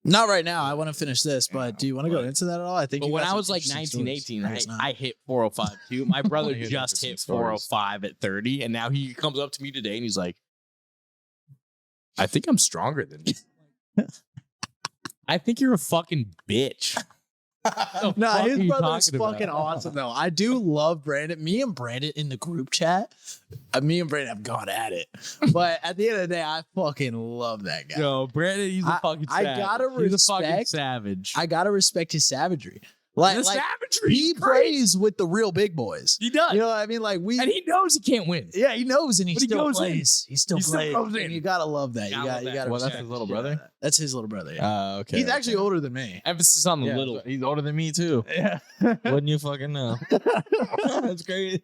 Not right now. I want to finish this, but do you want to go but- into that at all? I think. But you when got I some was like interesting 19, stories. 18, I guess not. I hit 405 too. My brother wanna hear the just interesting hit stories. 405 at 30, and now he comes up to me today and he's like, "I think I'm stronger than you." I think you're a fucking bitch. Nah, his are you brother's talking about? fucking awesome though. I do love Brandon. Me and Brandon in the group chat. Me and Brandon have gone at it, but at the end of the day, I fucking love that guy. Yo, Brandon, he's a fucking I savage. gotta He's a fucking respect- savage. I gotta respect his savagery. Like savagery. he is crazy. plays with the real big boys. He does. You know what I mean? Like and he knows he can't win. yeah, he knows, and he But he still goes in. plays. He still He still plays. goes in. And you gotta love that. You Gotta got. love You that. gotta. Well, that's respect his little it. brother? Yeah, that's his little brother. Yeah. Okay. He's actually older than me. Emphasis on the Yeah, little. He's older than me too. Yeah. Wouldn't you fucking know? That's crazy.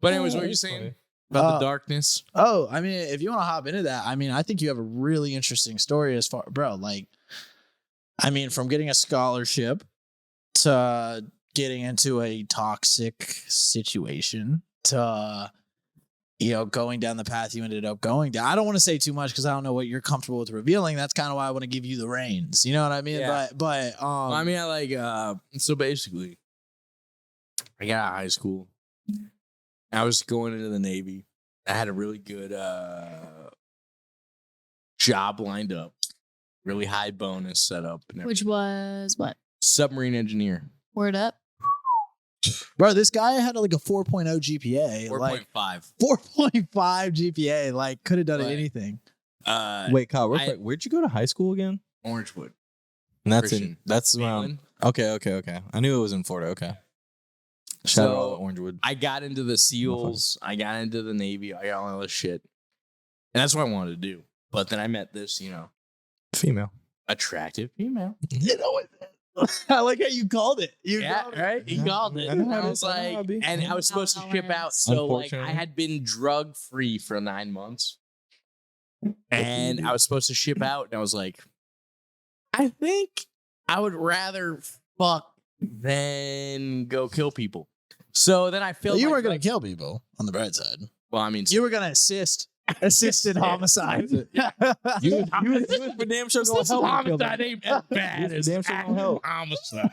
But anyways, what were you saying about the darkness? Oh, I mean, if you want to hop into that, I mean, I think you have a really interesting story as far, bro. Like, I mean, from getting a scholarship to getting into a toxic situation to, you know, going down the path you ended up going down. I don't want to say too much because I don't know what you're comfortable with revealing. That's kind of why I want to give you the reins. You know what I mean? Yeah. But I mean, I like, so basically, I got out of high school. I was going into the Navy. I had a really good job lined up, really high bonus set up. And Which was what? submarine engineer. Word up. bro, this guy had like a 4.0 GPA, 4.5. like 4.5 GPA, like could have done Right. anything. Wait, Kyle, real I- quick, where'd you go to high school again? Orangewood. And that's Christian. that's around. Mainland. Okay. I knew it was in Florida. Okay. Shout out to Orangewood. I got into the SEALs. I got into the Navy. I got all this shit. And that's what I wanted to do. But then I met this, you know, Female. attractive female. You know what? I like how you called it. You Yeah, called it. right? He Yeah. called it. I know And how I it was is. I know how like, it be. and I was supposed to ship out. Tolerance. So like I Unfortunately. had been drug free for 9 months. And I was supposed to ship out. And I was like, I think I would rather fuck than go kill people. So then I Well, filled you my weren't going drug- to kill people on the bright side. Well, I mean, You were going to assisted homicide. You was for damn sure gonna help him kill them. ain't as bad as damn sure gonna help. homicide.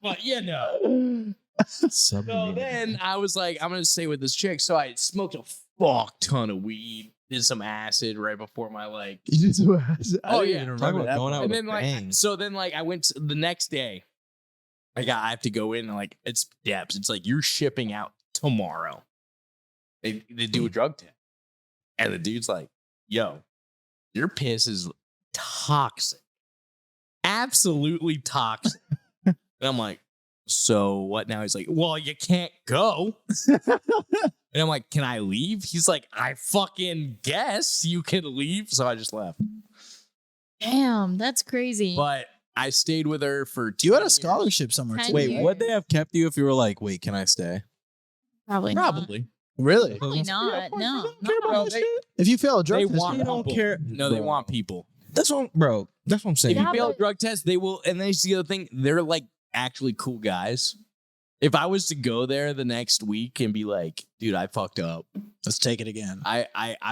But you know. So Submarine. then I was like, I'm gonna stay with this chick. So I smoked a fuck ton of weed, did some acid right before my like. You did some acid. I Oh, don't yeah. even Talk remember about that going part. out And with then a like, bang. so then like I went the next day. I have to go in and like it's depths. It's like you're shipping out tomorrow. They do a drug test, and the dude's like, "Yo, your piss is toxic, absolutely toxic." And I'm like, "So what now?" He's like, "Well, you can't go." And I'm like, "Can I leave?" He's like, "I fucking guess you can leave." So I just left. Damn, that's crazy. But I stayed with her for 2 You had a years. scholarship somewhere 10 too. Wait, years. would they have kept you if you were like, wait, can I stay? Probably Probably. Really? Probably not. No. Well, they, If you fail a drug they test, want you don't people. care. No, they Bro. want people. That's what, bro. That's what I'm saying. If Yeah, you fail a but- drug test, they will. And then the other thing, they're like actually cool guys. If I was to go there the next week and be like, dude, I fucked up. let's take it again. I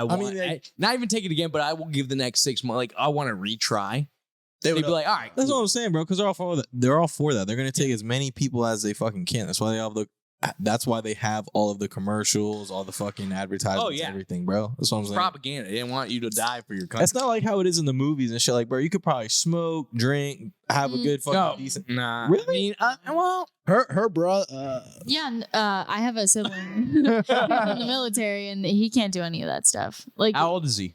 want, mean, like- not even take it again, but I will give the next 6 months. Like, I want to retry. They They'd would be like, all right, That's cool. what I'm saying, bro. Because they're all for that. They're all for that. They're gonna take as many people as they fucking can. That's why they have the. That's why they have all of the commercials, all the fucking advertisements, Oh, yeah. everything, bro. That's what I'm saying. propaganda. They didn't want you to die for your country. It's not like how it is in the movies and shit. Like, bro, you could probably smoke, drink, have a good fucking No, decent. nah. Really? I mean, well, her bro. Yeah, I have a sibling in the military, and he can't do any of that stuff. Like, how old is he?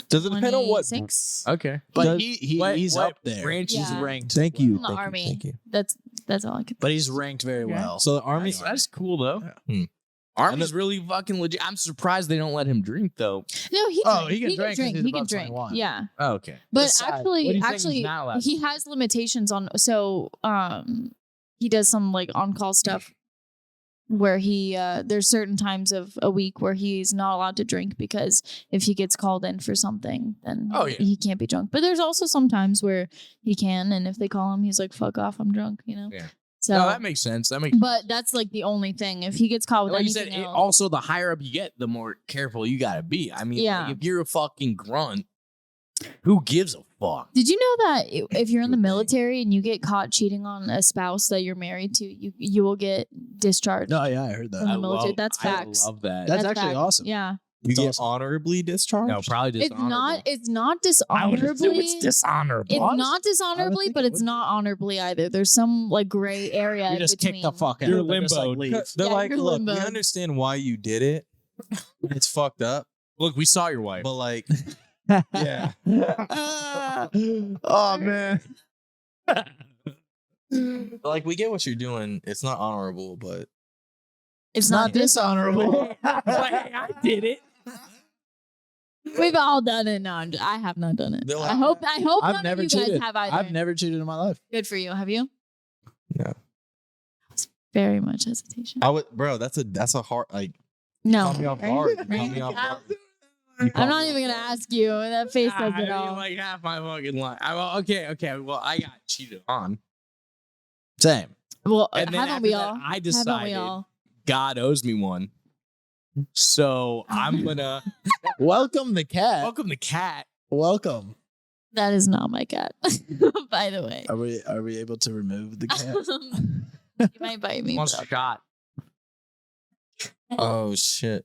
Does it depend on what? 26? Okay. But Does- he's what up there. branch He's Yeah. ranked. Thank you. In the Thank army. you. Thank you. That's all I could. But he's ranked very Okay. well. So the army. That's cool, though. Hmm. Army's really fucking legit. I'm surprised they don't let him drink, though. No, he. Oh, drank. he can drink 'cause he's He can above drink. 21. Yeah, Oh, okay. but Decide. What do you think actually, he's not allowed to he has limitations on. So, he does some like on call stuff where he there's certain times of a week where he's not allowed to drink because if he gets called in for something, then Oh, yeah. he can't be drunk. But there's also some times where he can, and if they call him, he's like, "Fuck off, I'm drunk," you know. Yeah. So, No, that makes sense. That makes but that's like the only thing. If he gets caught with like you anything said, else, also the higher up you get, the more careful you gotta be. I mean, Yeah. like, if you're a fucking grunt, who gives a fuck? Did you know that if you're in the Good thing. military and you get caught cheating on a spouse that you're married to, you will get discharged No, yeah, I heard from that. the military? That's facts. I love that. That's actually fact. awesome. Yeah. You It's get awesome. honorably discharged? No, probably It's dishonorable. not. It's not I would assume dishonorably. it's dishonorable. It's not dishonorably, think but it it's would not honorably either. There's some like gray area. You in just between. kick the fuck out. You're They're just like, limboed. leave. They're Yeah, like, you're look, we limboed. understand why you did it. It's fucked up, Look, we saw your wife. but like, yeah. Oh man. Like, we get what you're doing. It's not honorable, but It's Not not this. dishonorable. I did it. We've all done it. No, I have not done it. They're like- I hope I've none never of you cheated. guys have either. I've never cheated in my life. Good for you. Have you? No. Very much hesitation. I would, bro. That's a hard, like, No. caught me off guard. You caught me off guard. I'm not even gonna ask you. That face says it all. like half my fucking life. Okay. Well, I got cheated on. Same. Well, And then haven't after we that, all? I Haven't we decided all? God owes me one. So I'm gonna Welcome the cat. welcome the cat. Welcome. That is not my cat, by the way. Are we able to remove the cat? You might bite me. Wants but a shot. Oh shit.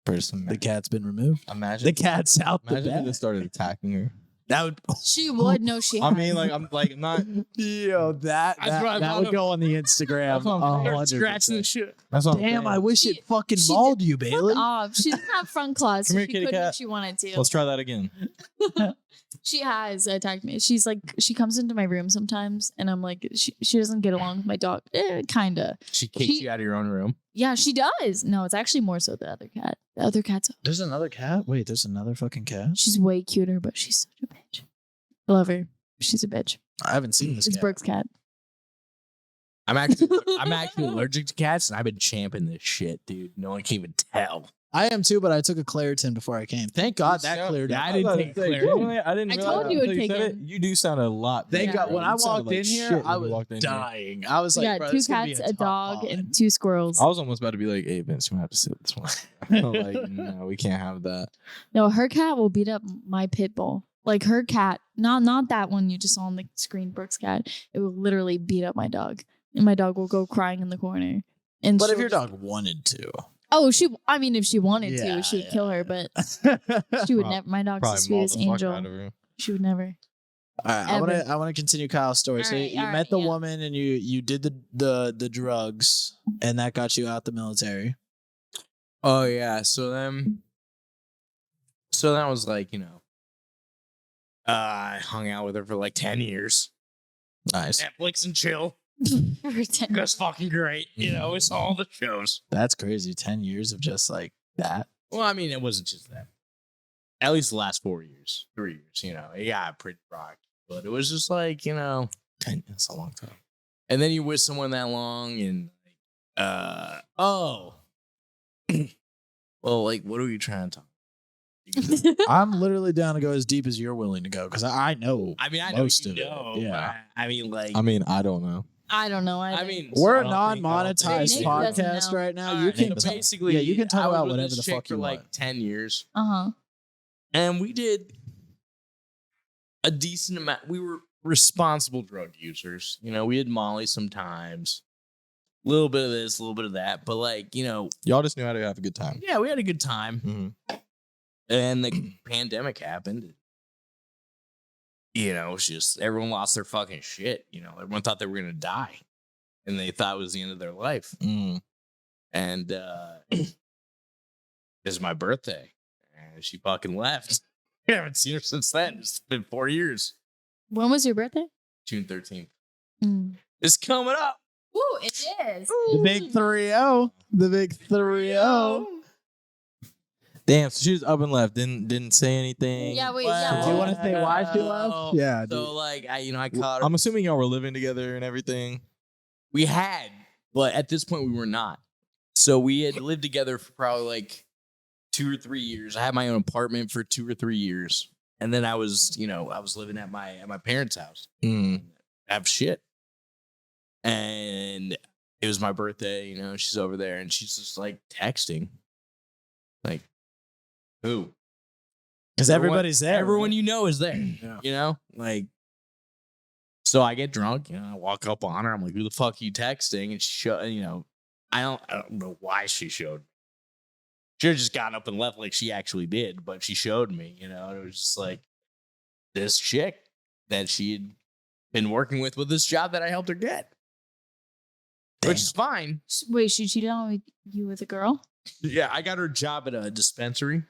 Person, The cat's been removed. imagine. The cat's out the Imagine if they bag. just started attacking her. That would. She would. No, she. I mean, like, I'm not. Yo, that That's what I that thought would go on the Instagram. That's what I'm saying. 100%. Scratching the shit. That's what I'm Damn, saying. I wish it fucking she mauled you, Bailey. off. She doesn't have front claws. So Come here, she kitty could cat. if she wanted to. Let's try that again. She has attacked me. She's like, she comes into my room sometimes, and I'm like, she doesn't get along with my dog. Kinda. She kicked She- you out of your own room. Yeah, she does. No, it's actually more so the other cat. The other cat's. There's another cat. Wait, there's another fucking cat. She's way cuter, but she's such a bitch. I love her. She's a bitch. I haven't seen this It's cat. Brooke's cat. I'm actually allergic to cats, and I've been champing this shit, dude. No one can even tell. I am too, but I took a Claritin before I came. Thank God that cleared Yeah, up. I didn't take Claritin. I didn't I realize told you it until would said kick it. in. You do sound a lot. Thank better, God. bro. When You I sounded walked like in here, shit I when you was walked in here. dying. I was We like, got bro, two this is gonna be cats, a tough dog, pod. and 2 squirrels. I was almost about to be like, "Hey, Vince, you might have to sit with this one." Like, no, we can't have that. No, her cat will beat up my pit bull. Like her cat, not that one you just saw on the screen, Brooke's cat. It will literally beat up my dog, and my dog will go crying in the corner. And But if she'll your just- dog wanted to, I mean, if she wanted Yeah, to, she would yeah. kill her. But she would Prob- never. My dog's the Probably maul the sweetest fuck angel. out of her. She would never. all right, Ever. I want to continue Kyle's story. So Alright, you alright, met the yeah. woman and you did the drugs, and that got you out the military. Oh yeah. So that was like, I hung out with her for like 10 years. Nice. Netflix and chill. For 10 That's fucking great. It's all the shows. That's crazy. 10 years of just like that. Well, I mean, it wasn't just that. At least the last 3 years, it got pretty rocky. But it was just like, 10, that's a long time. and then you with someone that long and well, like, what are we trying to talk? I'm literally down to go as deep as you're willing to go because I know. I mean, I know Most you of it, know. yeah. but I mean, like, I mean, I don't know. I don't know. I mean, We're a I don't think- non-monetized Nick doesn't podcast know. right now. all You right, can so basically, yeah, you can talk I was about with whatever this the chick fuck for you like want. 10 years. Uh-huh. And we did a decent amount. We were responsible drug users. We had Molly sometimes. A little bit of this, a little bit of that. But like, Y'all just knew how to have a good time. yeah, we had a good time. Mhm. And the pandemic happened. It's just everyone lost their fucking shit. Everyone thought they were going to die. And they thought it was the end of their life. Mm. And this is my birthday. And she fucking left. I haven't seen her since then. It's been 4 years. When was your birthday? June 13th. Mm. It's coming up. Ooh, it is. The big 3-0. The big 3-0. Damn, so she was up and left. Didn't say anything. Yeah, wait, Well, yeah. Do you want to say why she left? Yeah. So dude. like I caught her. I'm assuming y'all were living together and everything. We had, but at this point we were not. So we had lived together for probably like 2 or 3 years. I had my own apartment for 2 or 3 years. And then I was living at my parents' house. Mm. Have shit. And it was my birthday, she's over there and she's just like texting. Like, who? Because everybody's there. Everyone right? is there. Yeah. Like, so I get drunk, I walk up on her. I'm like, who the fuck are you texting? And she I don't know why she showed me. Should have just gotten up and left like she actually did, but she showed me, you know, it was just like this chick that she had been working with this job that I helped her get. Which is fine. Wait, she cheated on you with a girl? Yeah, I got her a job at a dispensary.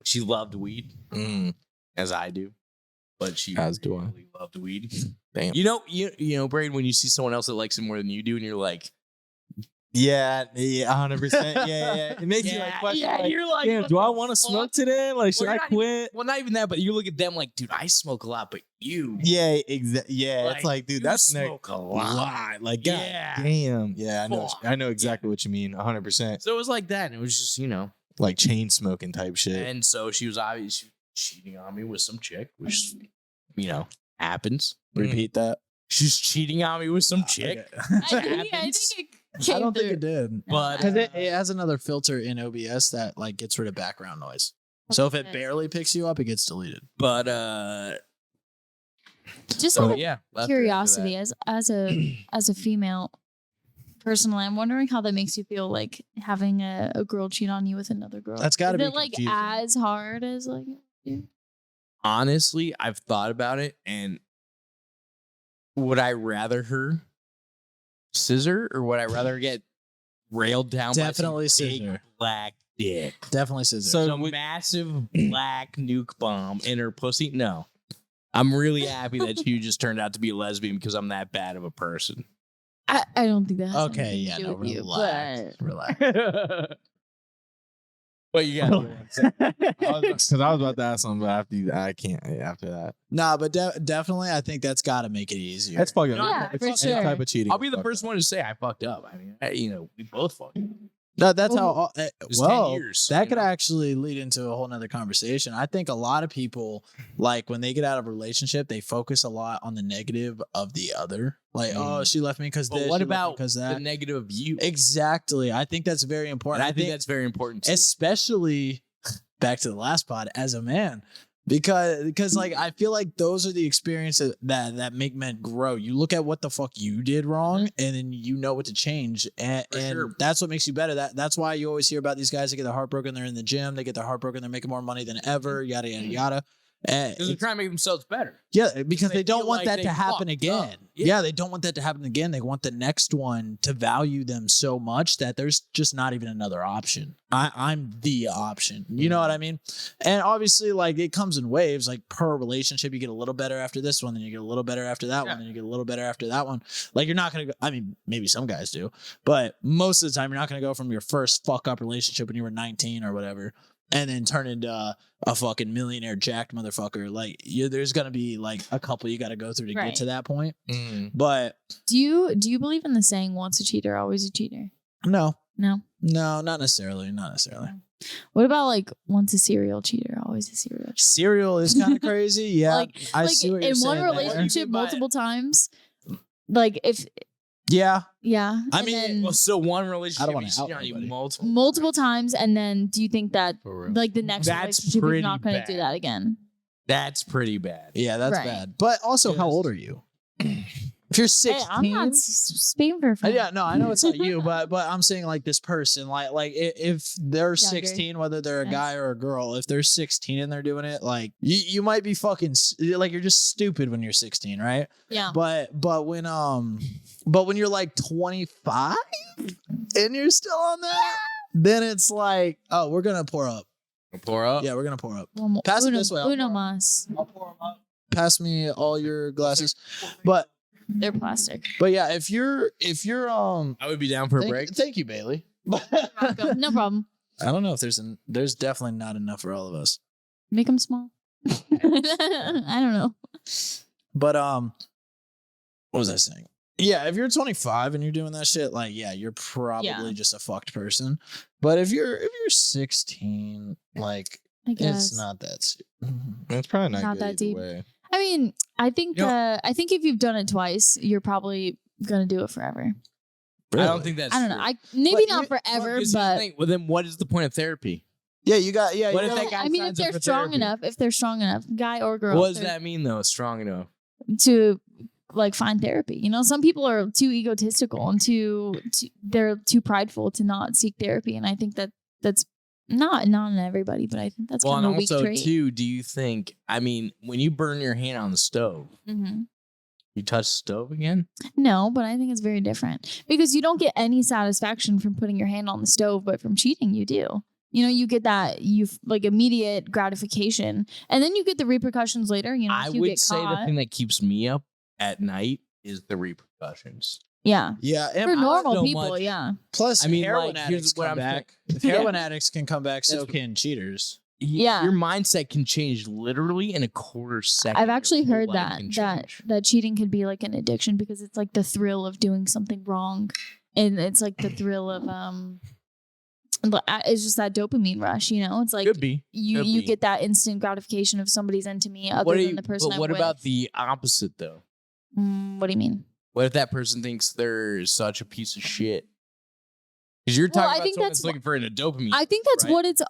She loved weed, as I do, but she really loved weed. Damn. You know, Braden, when you see someone else that likes it more than you do, and you're like, Yeah, 100%. Yeah. It makes you like question. yeah, like, you're like, damn, do I want to smoke today? Like, should Well, I you're not quit? well, not even that, but you look at them like, dude, I smoke a lot, but you, Yeah, exactly. Yeah, Like, it's like, dude, you that's smoke a lot. Like, God Yeah. damn. Yeah, Fuck. I know exactly what you mean. 100%. So it was like that, and it was just, you know. Like chain smoking type shit. And so she was obviously cheating on me with some chick, which, you know, happens. Repeat that. She's cheating on me with some chick. I think it came I don't through. think it did. But Because it has another filter in OBS that like gets rid of background noise. So if it Okay. barely picks you up, it gets deleted. Just so out of yeah. left her after curiosity, that. as a female, personally, I'm wondering how that makes you feel, like having a girl cheat on you with another girl. That's gotta Is be it like confusing. as hard as like you? Honestly, I've thought about it, and would I rather her scissor or would I rather get railed down Definitely by some scissor. big black dick? Definitely scissors. So Some massive black nuke bomb in her pussy? No. I'm really happy that you just turned out to be a lesbian because I'm that bad of a person. I don't think that has okay, anything yeah, to do no, with you, relax. but Relax. But you got Because I was about to ask something, but after you, I can't. After that, Nah, but definitely, I think that's got to make it easier. that's fucking. Yeah, it's for any sure. type of cheating. I'll be the first one to say I fucked up. I mean, we both fucked up. That's how. was 10 Well, years, that you could know? actually lead into a whole nother conversation. I think a lot of people, like when they get out of a relationship, they focus a lot on the negative of the other. Like, oh, she left me because But this. what she left me about 'cause the that? negative of you? Exactly. I think that's very And important. I think that's very important too. especially back to the last pod as a man. Because like I feel like those are the experiences that make men grow. You look at what the fuck you did wrong, and then you know what to change, and sure. that's what makes you better. That's why you always hear about these guys that get their heart broken. They're in the gym. They get their heart broken. They're making more money than ever. Yada yada yada. Because they're trying to make themselves better. Yeah, because they don't feel want like that they to happen fucked again. up. Yeah, they don't want that to happen again. They want the next one to value them so much that there's just not even another option. I'm the option. You know what I mean? And obviously, like it comes in waves. Like per relationship, you get a little better after this one, then you get a little better after that one, then you get a little better after that one. Like you're not gonna go. I mean, maybe some guys do, but most of the time, you're not gonna go from your first fuck up relationship when you were 19 or whatever, and then turn into a fucking millionaire jacked motherfucker. Like there's gonna be like a couple you got to go through to Right. get to that point. Mm. But do you believe in the saying once a cheater, always a cheater? no, No. not necessarily. Not necessarily. What about like once a serial cheater, always a serial cheater? Cereal is kind of crazy. Yeah, Like I see what you're in saying. one there. relationship multiple times. Like if Yeah, yeah, I and mean, then Well, so one relationship, I don't wanna he's out cheating on you anybody. multiple. multiple times, and then do you think that For real. like the next That's relationship pretty is not going to do bad. that again? That's pretty bad. yeah, that's Right. bad. But also, how Yes. old are you? If you're 16, Hey, I'm not speaking for. yeah, no, I know it's not you, but I'm saying like this person, like if they're 16, whether they're a Yes. guy or a girl, if they're 16 and they're doing it, like you might be fucking like you're just stupid when you're 16, right? Yeah. But when you're like 25 and you're still on that, then it's like, oh, we're gonna pour up. Pour up. Yeah, we're gonna pour up. Well, Pass it this way, I'll Uno pour 'em. mas. Pass me all your glasses. But They're plastic. yeah, if you're I would be down for a break. thank you, Bailey. No problem. I don't know if there's definitely not enough for all of us. Make them small. I don't know. But what was I saying? Yeah, if you're 25 and you're doing that shit, like yeah, you're probably Yeah. just a fucked person. But if you're 16, like I guess. it's not that It's probably not, Not good that either deep. way. I mean, I think You know- I think if you've done it twice, you're probably gonna do it forever. I don't think that's. I don't know. true. Maybe But not you- forever, Because here's the but thing, well, then what is the point of therapy? Yeah, you got yeah. What you if got- that guy I mean, if signs up they're for strong therapy? enough, guy or girl, What does they're- that mean though? Strong enough. to like find therapy. You know, some people are too egotistical and they're too prideful to not seek therapy. And I think that's not in everybody, but I think that's Well, kind and of a weak also trait. too, do you think? I mean, when you burn your hand on the stove, Mm-hmm. you touch the stove again? No, but I think it's very different because you don't get any satisfaction from putting your hand on the stove, but from cheating, you do. You know, you get that like immediate gratification, and then you get the repercussions later. You know, I if you would get say caught. the thing that keeps me up at night is the repercussions. Yeah, Yeah, and for normal so people, much. yeah. plus, I mean, heroin like, addicts here's what come I'm back. saying. If heroin addicts can come back, so That's- can cheaters. Yeah. Your mindset can change literally in a quarter second. I've actually Your whole heard life that can that change. that cheating could be like an addiction because it's like the thrill of doing something wrong, and it's like the thrill of it's just that dopamine rush. You know, it's like Could be. you Could you be. get that instant gratification of somebody's into me other What do than you- the person. But I'm what with. about the opposite though? What do you mean? What if that person thinks they're such a piece of shit? Because you're Well, talking I about think someone that's that's looking for a dopamine. I think that's right? what it's.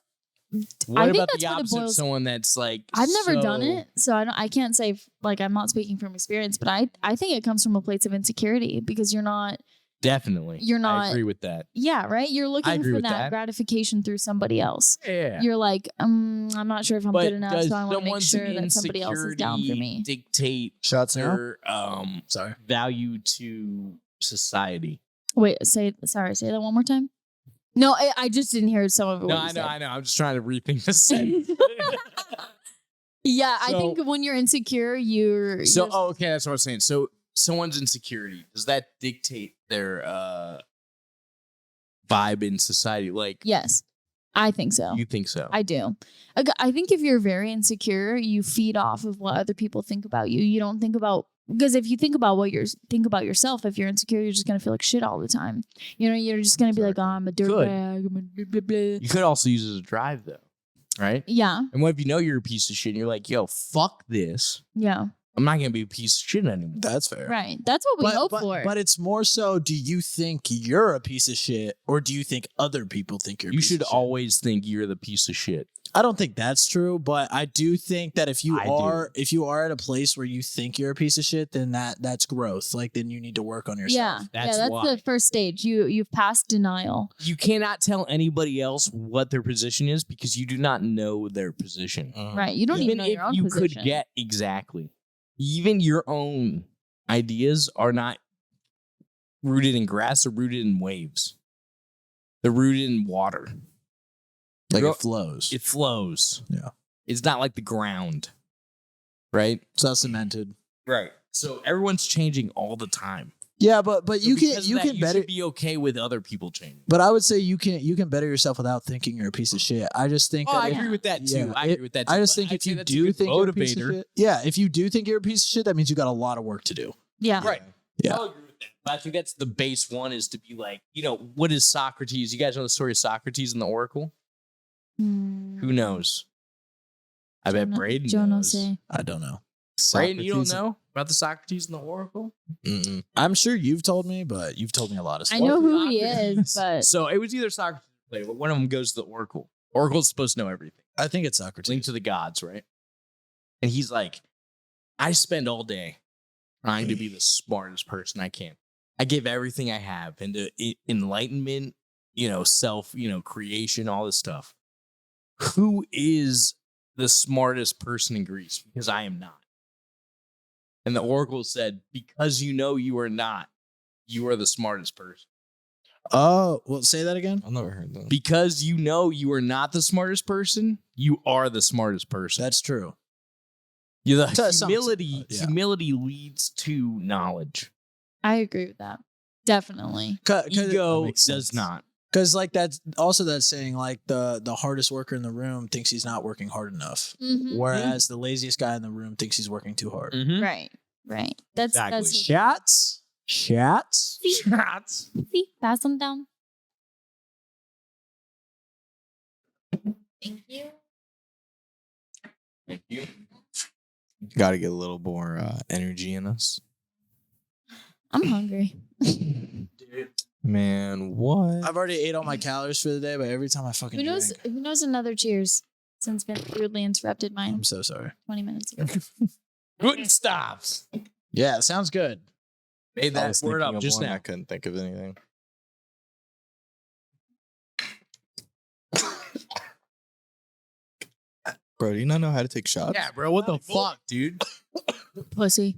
What I think about that's the what it opposite of boils- someone that's like? I've never done so- it, so I can't say like I'm not speaking from experience, but I think it comes from a place of insecurity because you're not. Definitely, You're not- I agree with that. Yeah, right. You're looking agree for with that, that. gratification through somebody else. Yeah, You're like, I'm not sure if I'm but good enough, does so I want to make someone's sure that somebody else is down for me. insecurity dictate Shots now. their Sorry. value to society? Wait, say that one more time. No, I just didn't hear some of it. No, what you I know. I'm just trying to rethink the sentence. said. Yeah, I So- think when you're insecure, you're Okay, that's what I was saying. So someone's insecurity, does that dictate their vibe in society? Like, yes, I think so. you think so? I do. I think if you're very insecure, you feed off of what other people think about you. You don't think about because if you think about think about yourself, if you're insecure, you're just gonna feel like shit all the time. You know, you're just gonna be like, oh, I'm a dirtbag. I'm a blah, blah, blah. You could also use it as a drive, though, right? Yeah, And what if you know you're a piece of shit and you're like, yo, fuck this. yeah, I'm not gonna be a piece of shit anymore. That's fair. right. That's what we hope for. But it's more so, do you think you're a piece of shit or do you think other people think you're a You piece should of shit? always think you're the piece of shit. I don't think that's true, but I do think that if you I are at a place where you think you're a piece of shit, then that's growth. Like then you need to work on yourself. That's that's why. the first stage. You've passed denial. You cannot tell anybody else what their position is because you do not know their position. Right. You don't even know if your own you position. could get exactly, even your own ideas are not rooted in grass or rooted in waves. They're rooted in water. Like You're- it flows. It flows. Yeah. It's not like the ground, right? It's not cemented. Right. So everyone's changing all the time. Yeah, but So you because of can that, better. should be okay with other people changing. But I would say you can better yourself without thinking you're a piece of shit. I just think Oh, that I if- agree with that too. yeah, I agree with that too. I just But think I'd if say you that's a do good think you're a piece of motivator. shit, yeah, if you do think you're a piece of shit, that means you got a lot of work to do. Yeah. Right. Yeah. I'll agree with that. But I think that's the base one is to be like, what is Socrates? You guys know the story of Socrates and the Oracle? Who knows? I bet Braden Joe no knows. say. I don't know. Braden, you don't Socrates- know about the Socrates and the Oracle? Mm-mm. I'm sure you've told me, but you've told me a lot of I stuff. know who he is, but So it was either Socrates or Plato, but one of them goes to the Oracle. Oracle's supposed to know everything. I think it's Socrates. Linked to the gods, right? And he's like, I spend all day trying to be the smartest person I can. I give everything I have into enlightenment, self, creation, all this stuff. Who is the smartest person in Greece? Because I am not. And the oracle said, because you are not, you are the smartest person. Oh, well, say that again. I've never heard that. Because you are not the smartest person, you are the smartest person. That's true. The To some humility, extent, yeah. humility leads to knowledge. I agree with that. Definitely. Ego does not. Because like that's also that saying like the hardest worker in the room thinks he's not working hard enough, Mhm. whereas the laziest guy in the room thinks he's working too hard. Mm-hmm. Right. Right. That's Exactly. that's Shots. see, pass them down. Thank you. Thank you. Got to get a little more energy in us. I'm hungry. Man, what? I've already ate all my calories for the day, but every time I fucking Who knows? drink, Who knows? Another cheers. Since Ben rudely interrupted mine I'm so sorry. 20 minutes ago. Good stops. Yeah, sounds good. Made I that was word thinking up of just one, now. I couldn't think of anything. Bro, do you not know how to take shots? Yeah, bro. What the fuck, dude? Pussy.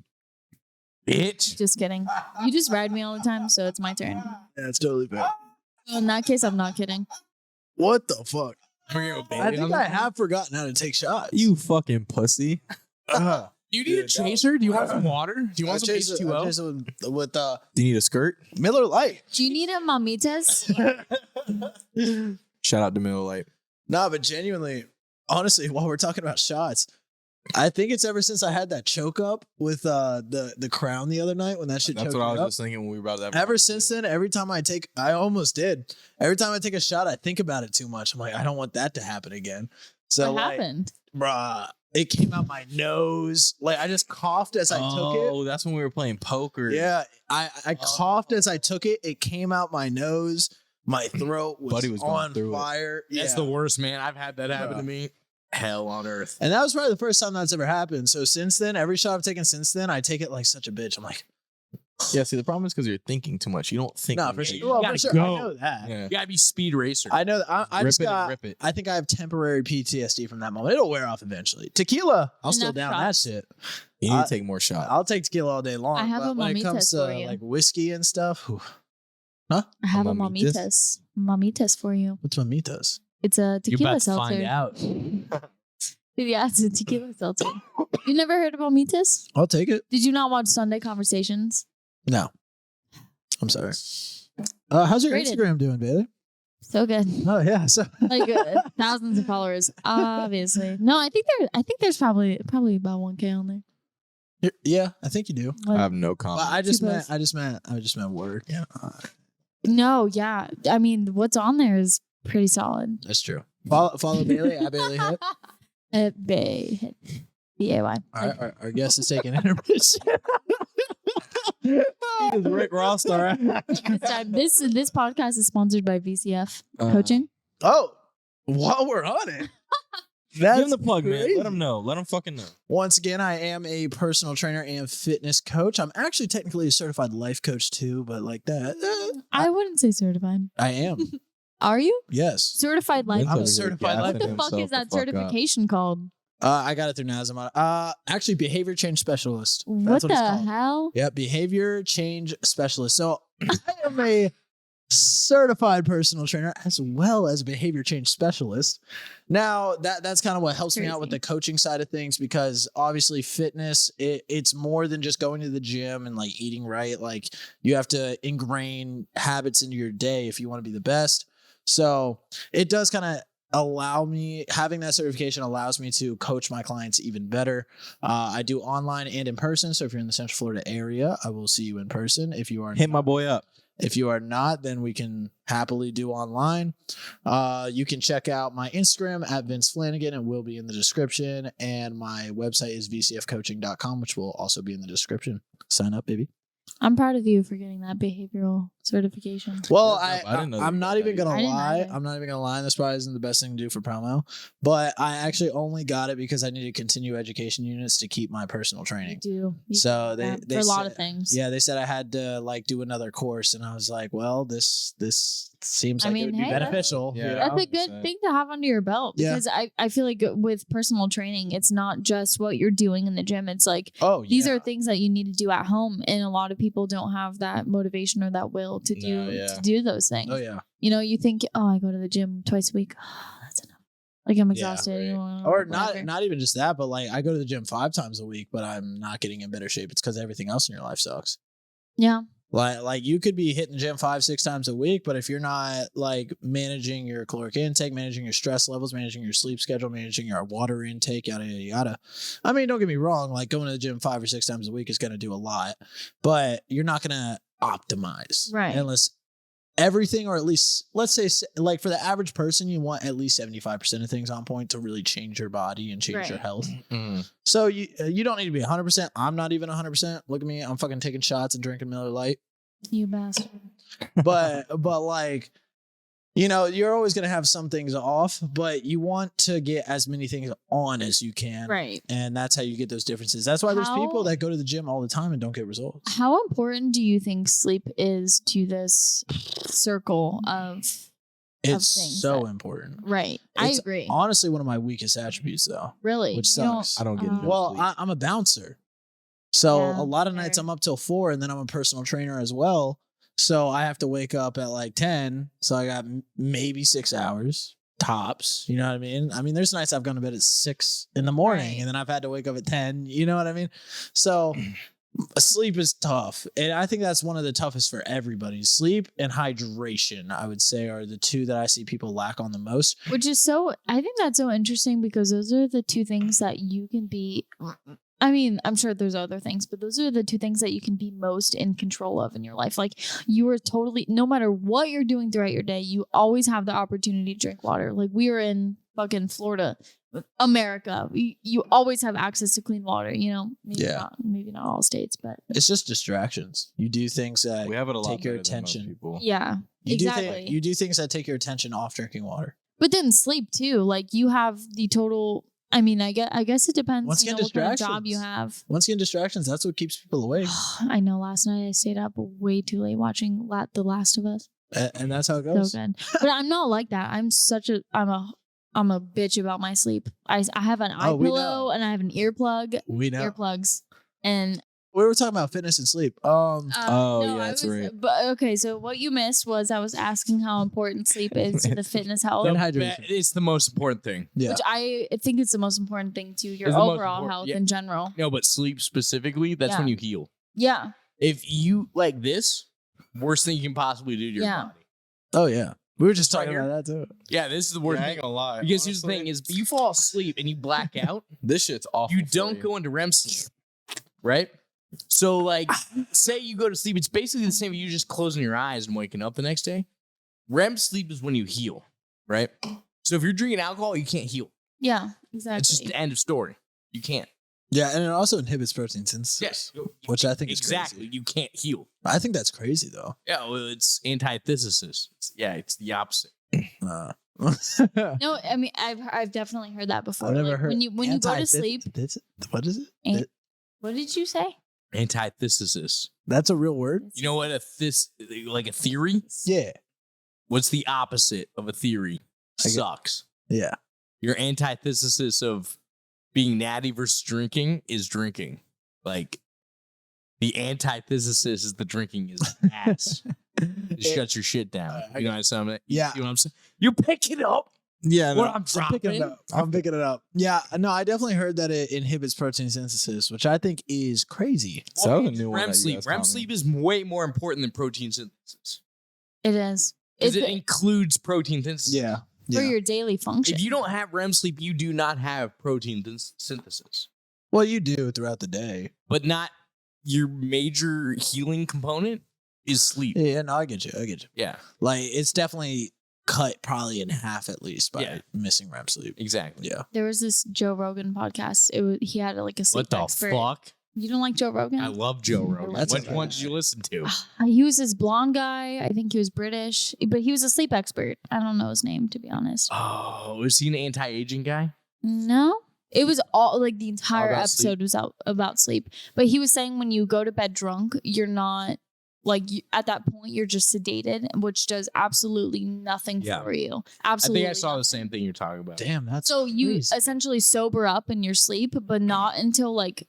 Bitch. Just kidding. You just ride me all the time, so it's my turn. Yeah, it's totally fair. So in that case, I'm not kidding. What the fuck? I I think I have forgotten how to take shots. You fucking pussy. Uh, Do you need a chaser? Do you want some water? Do you want some H2O? With Do you need a skirt? Miller Lite. Do you need a mamitas? Shout out to Miller Lite. No, but genuinely, honestly, while we're talking about shots, I think it's ever since I had that choke up with the crown the other night when that shit That's choked what I me was up. just thinking when we brought that. Ever since then, every time I almost did. Every time I take a shot, I think about it too much. I'm like, I don't want that to happen again. So What like, happened? bruh, it came out my nose. Like I just coughed as I took it. Oh, that's when we were playing poker. Yeah, I coughed as I took it. It came out my nose. My throat was, Buddy was going on through it. fire. That's the worst, man. I've had that happen Bruh. to me. Hell on earth. And that was probably the first time that's ever happened. So since then, every shot I've taken since then, I take it like such a bitch. I'm like, Yeah, see, the problem is because you're thinking too much. You don't think. no, when for you sure. take Well, it. gotta for sure. go. I know that. Yeah. You gotta be speed racer. I know that. I Rip just it and got. rip it. I think I have temporary PTSD from that moment. It'll wear off eventually. Tequila, I'll still Enough down shots. that shit. You need I- to take more shots. I'll take tequila all day long. I have but a when it comes mamitas to for you. like whiskey and stuff, whew. I have a Mamitas? mamitas. Mamitas for you. What's mamitas? It's a You're tequila about to seltzer. find out. Yeah, it's a tequila seltzer. You never heard of mamitas? I'll take it. Did you not watch Sunday Conversations? No, I'm sorry. How's your Rated. Instagram doing, Bailey? So good. Oh yeah, so Like thousands of followers, obviously. No, I think there's probably about 1K on there. yeah, I think you do. I have no Well, comment. I just Two meant word. Yeah, No, yeah. I mean, what's on there is pretty solid. that's true. Follow Bailey at Bailey Hip. Bay, B-A-Y. All right, our guest is taking intermission. Rick Ross, all right. This podcast is sponsored by VCF Uh, Coaching. Oh, while we're on it, Give that's him the plug, man. crazy. Let him know. Let him fucking know. Once again, I am a personal trainer and fitness coach. I'm actually technically a certified life coach too, but like that, I wouldn't say certified. I am. Are you Yes. certified life? I'm a coach? certified What life the fuck is that certification called? I got it through NASM. Actually, behavior change specialist. What That's the what it's called. hell? Yeah, behavior change specialist. So I am a certified personal trainer as well as a behavior change specialist. Now that's kind of what helps me out with Crazy. the coaching side of things, because obviously fitness, it's more than just going to the gym and like eating right. Like you have to ingrain habits into your day if you want to be the best. So it does kind of having that certification allows me to coach my clients even better. I do online and in person. So if you're in the Central Florida area, I will see you in person. If you are Hit my boy up. If you are not, then we can happily do online. You can check out my Instagram at Vince Flanagan. It will be in the description. And my website is vcfcoaching.com, which will also be in the description. Sign up, baby. I'm proud of you for getting that behavioral certification. Well, I didn't know that I'm you not got even that gonna either. I didn't lie. either. I'm not even gonna lie. This probably isn't the best thing to do for promo, but I actually only got it because I need to continue education units to keep my personal You training. do. You So do they that they for a lot said- of things. Yeah, they said I had to like do another course, and I was like, well, this seems I like it mean, would be hey, that's- beneficial. Yeah. you know? That's a good 100%. thing to have under your belt, Yeah. because I feel like with personal training, it's not just what you're doing in the gym. It's like Oh, these yeah. are things that you need to do at home, and a lot of people don't have that motivation or that will to do No, yeah. to do those things. Oh yeah. You know, you think, oh, I go to the gym twice a week. That's enough. Like I'm Yeah, exhausted. right. you know, Or whatever. not even just that, but like I go to the gym 5 times a week, but I'm not getting in better shape. It's because everything else in your life sucks. Yeah. Like you could be hitting the gym 5-6 times a week, but if you're not like managing your caloric intake, managing your stress levels, managing your sleep schedule, managing your water intake, yada yada yada. I mean, don't get me wrong, like going to the gym 5 or 6 times a week is gonna do a lot, but you're not gonna optimize. Right. Unless everything, or at least let's say like for the average person, you want at least 75% of things on point to really change your body and change your Right. health. Mm. So you don't need to be 100%. I'm not even 100%. Look at me. I'm fucking taking shots and drinking Miller Lite. You bastard. But like you know, you're always going to have some things off, but you want to get as many things on as you can. Right. And that's how you get those differences. That's why there's people How- that go to the gym all the time and don't get results. How important do you think sleep is to this circle of It's things so that- important. right? It's I agree. Honestly, one of my weakest attributes, though. Really, which You don't- sucks. I don't get enough Well, sleep. I'm a bouncer. So Yeah, a lot of nights fair. I'm up till 4 and then I'm a personal trainer as well. So I have to wake up at like 10. So I got maybe 6 hours tops. You know what I mean? I mean, there's nights I've gone to bed at 6 in the morning Right. and then I've had to wake up at 10. You know what I mean? So sleep is tough. And I think that's one of the toughest for everybody. Sleep and hydration, I would say, are the two that I see people lack on the most. Which is so, I think that's so interesting because those are the two things that you can be. I mean, I'm sure there's other things, but those are the two things that you can be most in control of in your life. Like you are totally, no matter what you're doing throughout your day, you always have the opportunity to drink water. Like we were in fucking Florida, America. You always have access to clean water, you know? Yeah. Maybe not all states, but It's just distractions. You do things that We have it a lot take your better than most attention. people. yeah. You Exactly. you do things that take your attention off drinking water. But then sleep too. Like you have the total. I mean, I guess it depends. Once you again, know, what kind of job you distractions. have. Once again, distractions, that's what keeps people awake. I know. Last night I stayed up way too late watching The Last of Us. And that's how it So goes. good. But I'm not like that. I'm a bitch about my sleep. I have an eye Oh, we pillow know. and I have an earplug, We know. earplugs, and We were talking about fitness and sleep. Oh, no, yeah, I that's was, right. But okay, so what you missed was I was asking how important sleep is to the fitness health, And The hydration. be- It's the most important thing. Yeah. which I think it's the most important thing to your It's the most overall important- health yeah. in general. No, but sleep specifically, that's when Yeah. you heal. Yeah. If you like this, worst thing you can possibly do to your Yeah. body. Oh, yeah. We were just Right talking here. about that too. Yeah, this is the worst Yeah, I thing. ain't gonna lie. Because here's the Honestly, thing: is you fall asleep and you black out, this shit's awful. you for don't go into REM sleep, right? So, like, say you go to sleep, it's basically the same. You just closing your eyes and waking up the next day. REM sleep is when you heal, right? So if you're drinking alcohol, you can't heal. Yeah. Exactly. It's just the end of story. You can't. Yeah. And it also inhibits protein synthesis. Yes, Which I think exactly. is crazy. You can't heal. I think that's crazy though. Yeah, well, it's antithesis. It's the opposite. Uh, No, I mean I've definitely heard that before. I've never Like, heard when you go to sleep. What is it? And- What did you say? Antithesis. That's a real word? You know what like a theory? Yeah. What's the opposite of a theory? I get- Sucks. Yeah. Your antithesis of being natty versus drinking is drinking. Like the antithesis is the drinking is ass. It shuts your shit down. I You know what I'm saying? Yeah. You know what I'm saying? You pick it up. Yeah, What I'm picking it dropping. up. I'm picking it up. Yeah, no, I definitely heard that it inhibits protein synthesis, which I think is crazy. So that was a new one REM that you sleep. guys REM taught me. sleep is way more important than protein synthesis It is. because It's it includes protein synthesis. Yeah. for Yeah. your daily function. If you don't have REM sleep, you do not have protein synthesis, Well, you do throughout the day. but not your major healing component is sleep. Yeah, no, I get you. Yeah, Like, it's definitely cut probably in half at least by Yeah. missing REM sleep. exactly. Yeah. There was this Joe Rogan podcast. He had like a sleep What the expert. fuck? You don't like Joe Rogan? I love Joe Rogan. That's Which okay. one did you listen to? He was this blonde guy. I think he was British, but he was a sleep expert. I don't know his name, to be honest. Oh, is he an anti-aging guy? No, it was all like the entire about episode was about sleep. But he was saying when you go to bed drunk, you're not like at that point you're just sedated, which does absolutely nothing Yeah. for you. I Absolutely. think I saw the nothing. same thing you're talking about. Damn, that's So you crazy. essentially sober up in your sleep, but not until like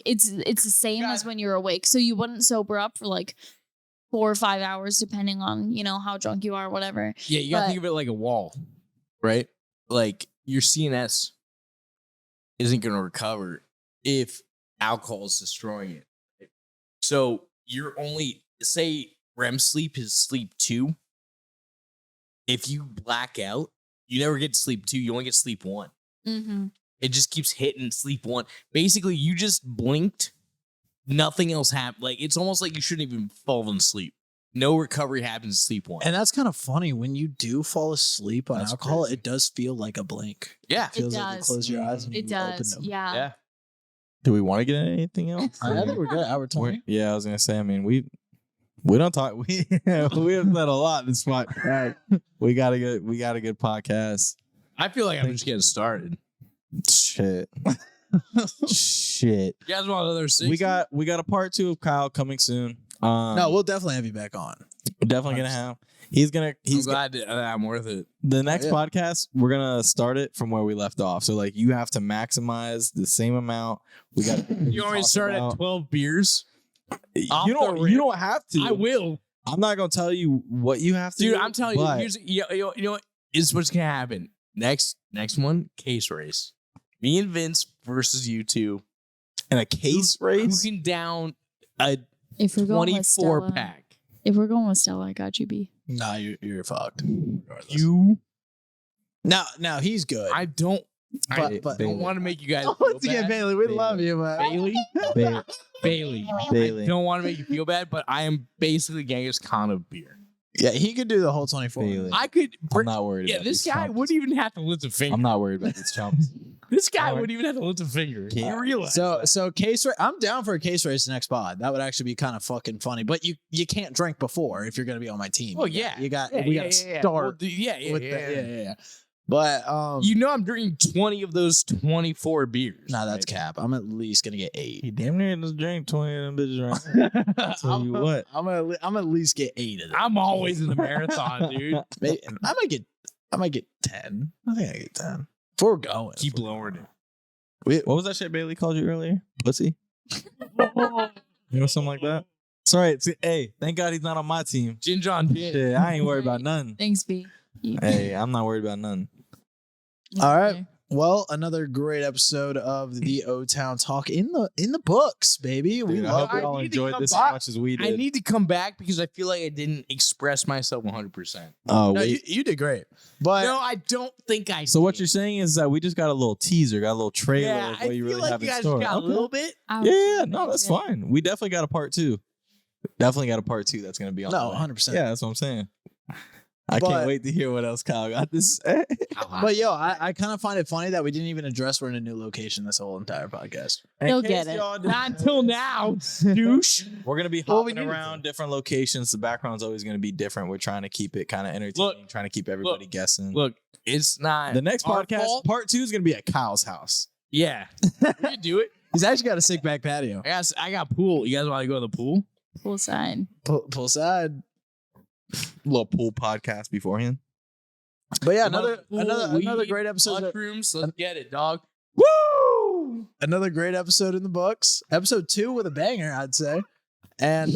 it's the same as when you're awake. So you wouldn't sober up for like 4 or 5 hours, depending on how drunk you are, whatever. Yeah, you gotta But- think of it like a wall, right? Like your CNS isn't gonna recover if alcohol is destroying it. So you're only say REM sleep is sleep 2. If you black out, you never get to sleep 2. You only get sleep 1. Mm-hmm. It just keeps hitting sleep 1. Basically, you just blinked. Nothing else happened. Like it's almost like you shouldn't even fall asleep. No recovery happens in sleep 1. And that's kind of funny. When you do fall asleep on That's alcohol, crazy. it does feel like a blink. yeah. It feels like you does. close your eyes and It you open does. them. Yeah. Yeah. Do we want to get into anything else? I think we're good. Hour 20. Yeah, I was gonna say. I mean, we We don't talk. We have said a lot this spot. We got a good podcast. I feel like I'm just getting started. Shit. Shit. You guys want another 6? We got a part 2 of Kyle coming soon. No, we'll definitely have you back on. We're definitely gonna have. I'm glad that I'm worth it. The next podcast, we're gonna start it from where we left off. So like you have to maximize the same amount. We got. You want me to start at 12 beers? You don't have to. I will. I'm not gonna tell you what you have to Dude, do. I'm telling you, here's you know what is what's gonna happen. Next one, case race. Me and Vince versus you two. In a case race? Who can down a If we're going with 24 Stella, pack? if we're going with Stella, I got you, B. Nah, you're fucked. Regardless. You Now he's good. I don't But don't want to make you guys feel once again, bad. Bailey, we love you, but Bailey. I don't want to make you feel bad, but I am basically getting us con of beer. yeah, he could do the whole 24. Bailey. I could. I'm not worried. Yeah, about this these guy chumps. wouldn't even have to lift a finger. I'm not worried about these chumps. This guy Alright. wouldn't even have to lift a finger. Yeah. You realize? So case race. I'm down for a case race next pod. That would actually be kind of fucking funny. But you can't drink before if you're gonna be on my team. Oh yeah, we got yeah, to yeah. start Well, with yeah. But You know I'm drinking 20 of those 24 beers. nah, that's cap. I'm at least gonna get 8. He damn near just drank 20 of them bitches right. Tell you what. I'm gonna at least get 8 of them. I'm always in the marathon, dude. Maybe, I might get 10. I think I get 10. If we're going. Keep lowering it. What was that shit Bailey called you earlier? Pussy? You know, something like that? Sorry. Hey, thank God he's not on my team. Gin John Gin. Shit, I ain't worried about none. Thanks, B. Hey, I'm not worried about none. All right. Well, another great episode of the Otown Talk in the books, baby. We Dude, I love hope it. you all I need to enjoyed come this back. as much as we I did. need to come back because I feel like I didn't express myself 100%. Oh, No, wait. you did great. But No, I don't think I So what did. you're saying is that we just got a little teaser, got a little trailer Yeah, of I what you feel really like have you in guys store. got a Okay. little bit. Yeah, no, that's fine. We definitely got a part 2. Definitely got a part 2 that's going to be on. no, the way. 100%. Yeah, that's what I'm saying. I But- can't wait to hear what else Kyle got to say. But yo, I kind of find it funny that we didn't even address we're in a new location this whole entire podcast. They'll get it. Not until now, douche. We're gonna be Well, we hopping needed around different locations. The background's always gonna be different. We're trying to keep it kind of entertaining, trying to keep everybody guessing. Look, it's not The next our podcast, fault. part 2, is gonna be at Kyle's house. Yeah, we can do it. He's actually got a sick back patio. I got pool. You guys want to go to the pool? Full side. Pull side. Little pool podcast beforehand. But yeah, Pool, another weed, great episode. Mushrooms. Let's get it, dog. Woo! Another great episode in the books. Episode 2 with a banger, I'd say. And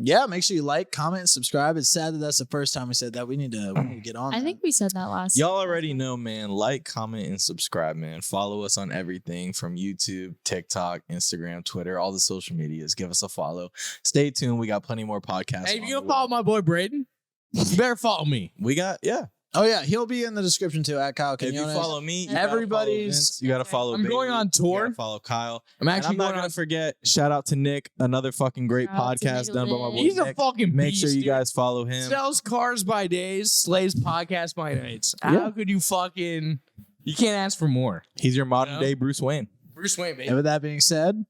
yeah, make sure you like, comment, and subscribe. It's sad that that's the first time we said that. We need to get on. I that. think we said that last. Y'all already know, man. Like, comment, and subscribe, man. Follow us on everything from YouTube, TikTok, Instagram, Twitter, all the social medias. Give us a follow. Stay tuned. We got plenty more podcasts. Hey, if on you're the gonna follow way. my boy Braden, you better follow me. We got, yeah. Oh yeah, he'll be in the description too at Kyle If you Quinones. follow me, you Everybody's- you gotta follow. I'm going Bailey, on You tour. gotta follow Kyle. I'm And actually I'm not going gonna on. forget. Shout out to Nick, another fucking great Shout out to podcast done by my boy Nicholas. He's a Nick. fucking Make beast, sure you dude. guys follow him. Sells cars by days, slays podcast by nights. How Yeah. could you fucking? You can't ask for more. He's your modern You know? day Bruce Wayne. Bruce Wayne, baby. And with that being said,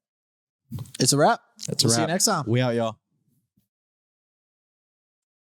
it's a wrap. That's a We'll see you wrap. next time. We out, y'all.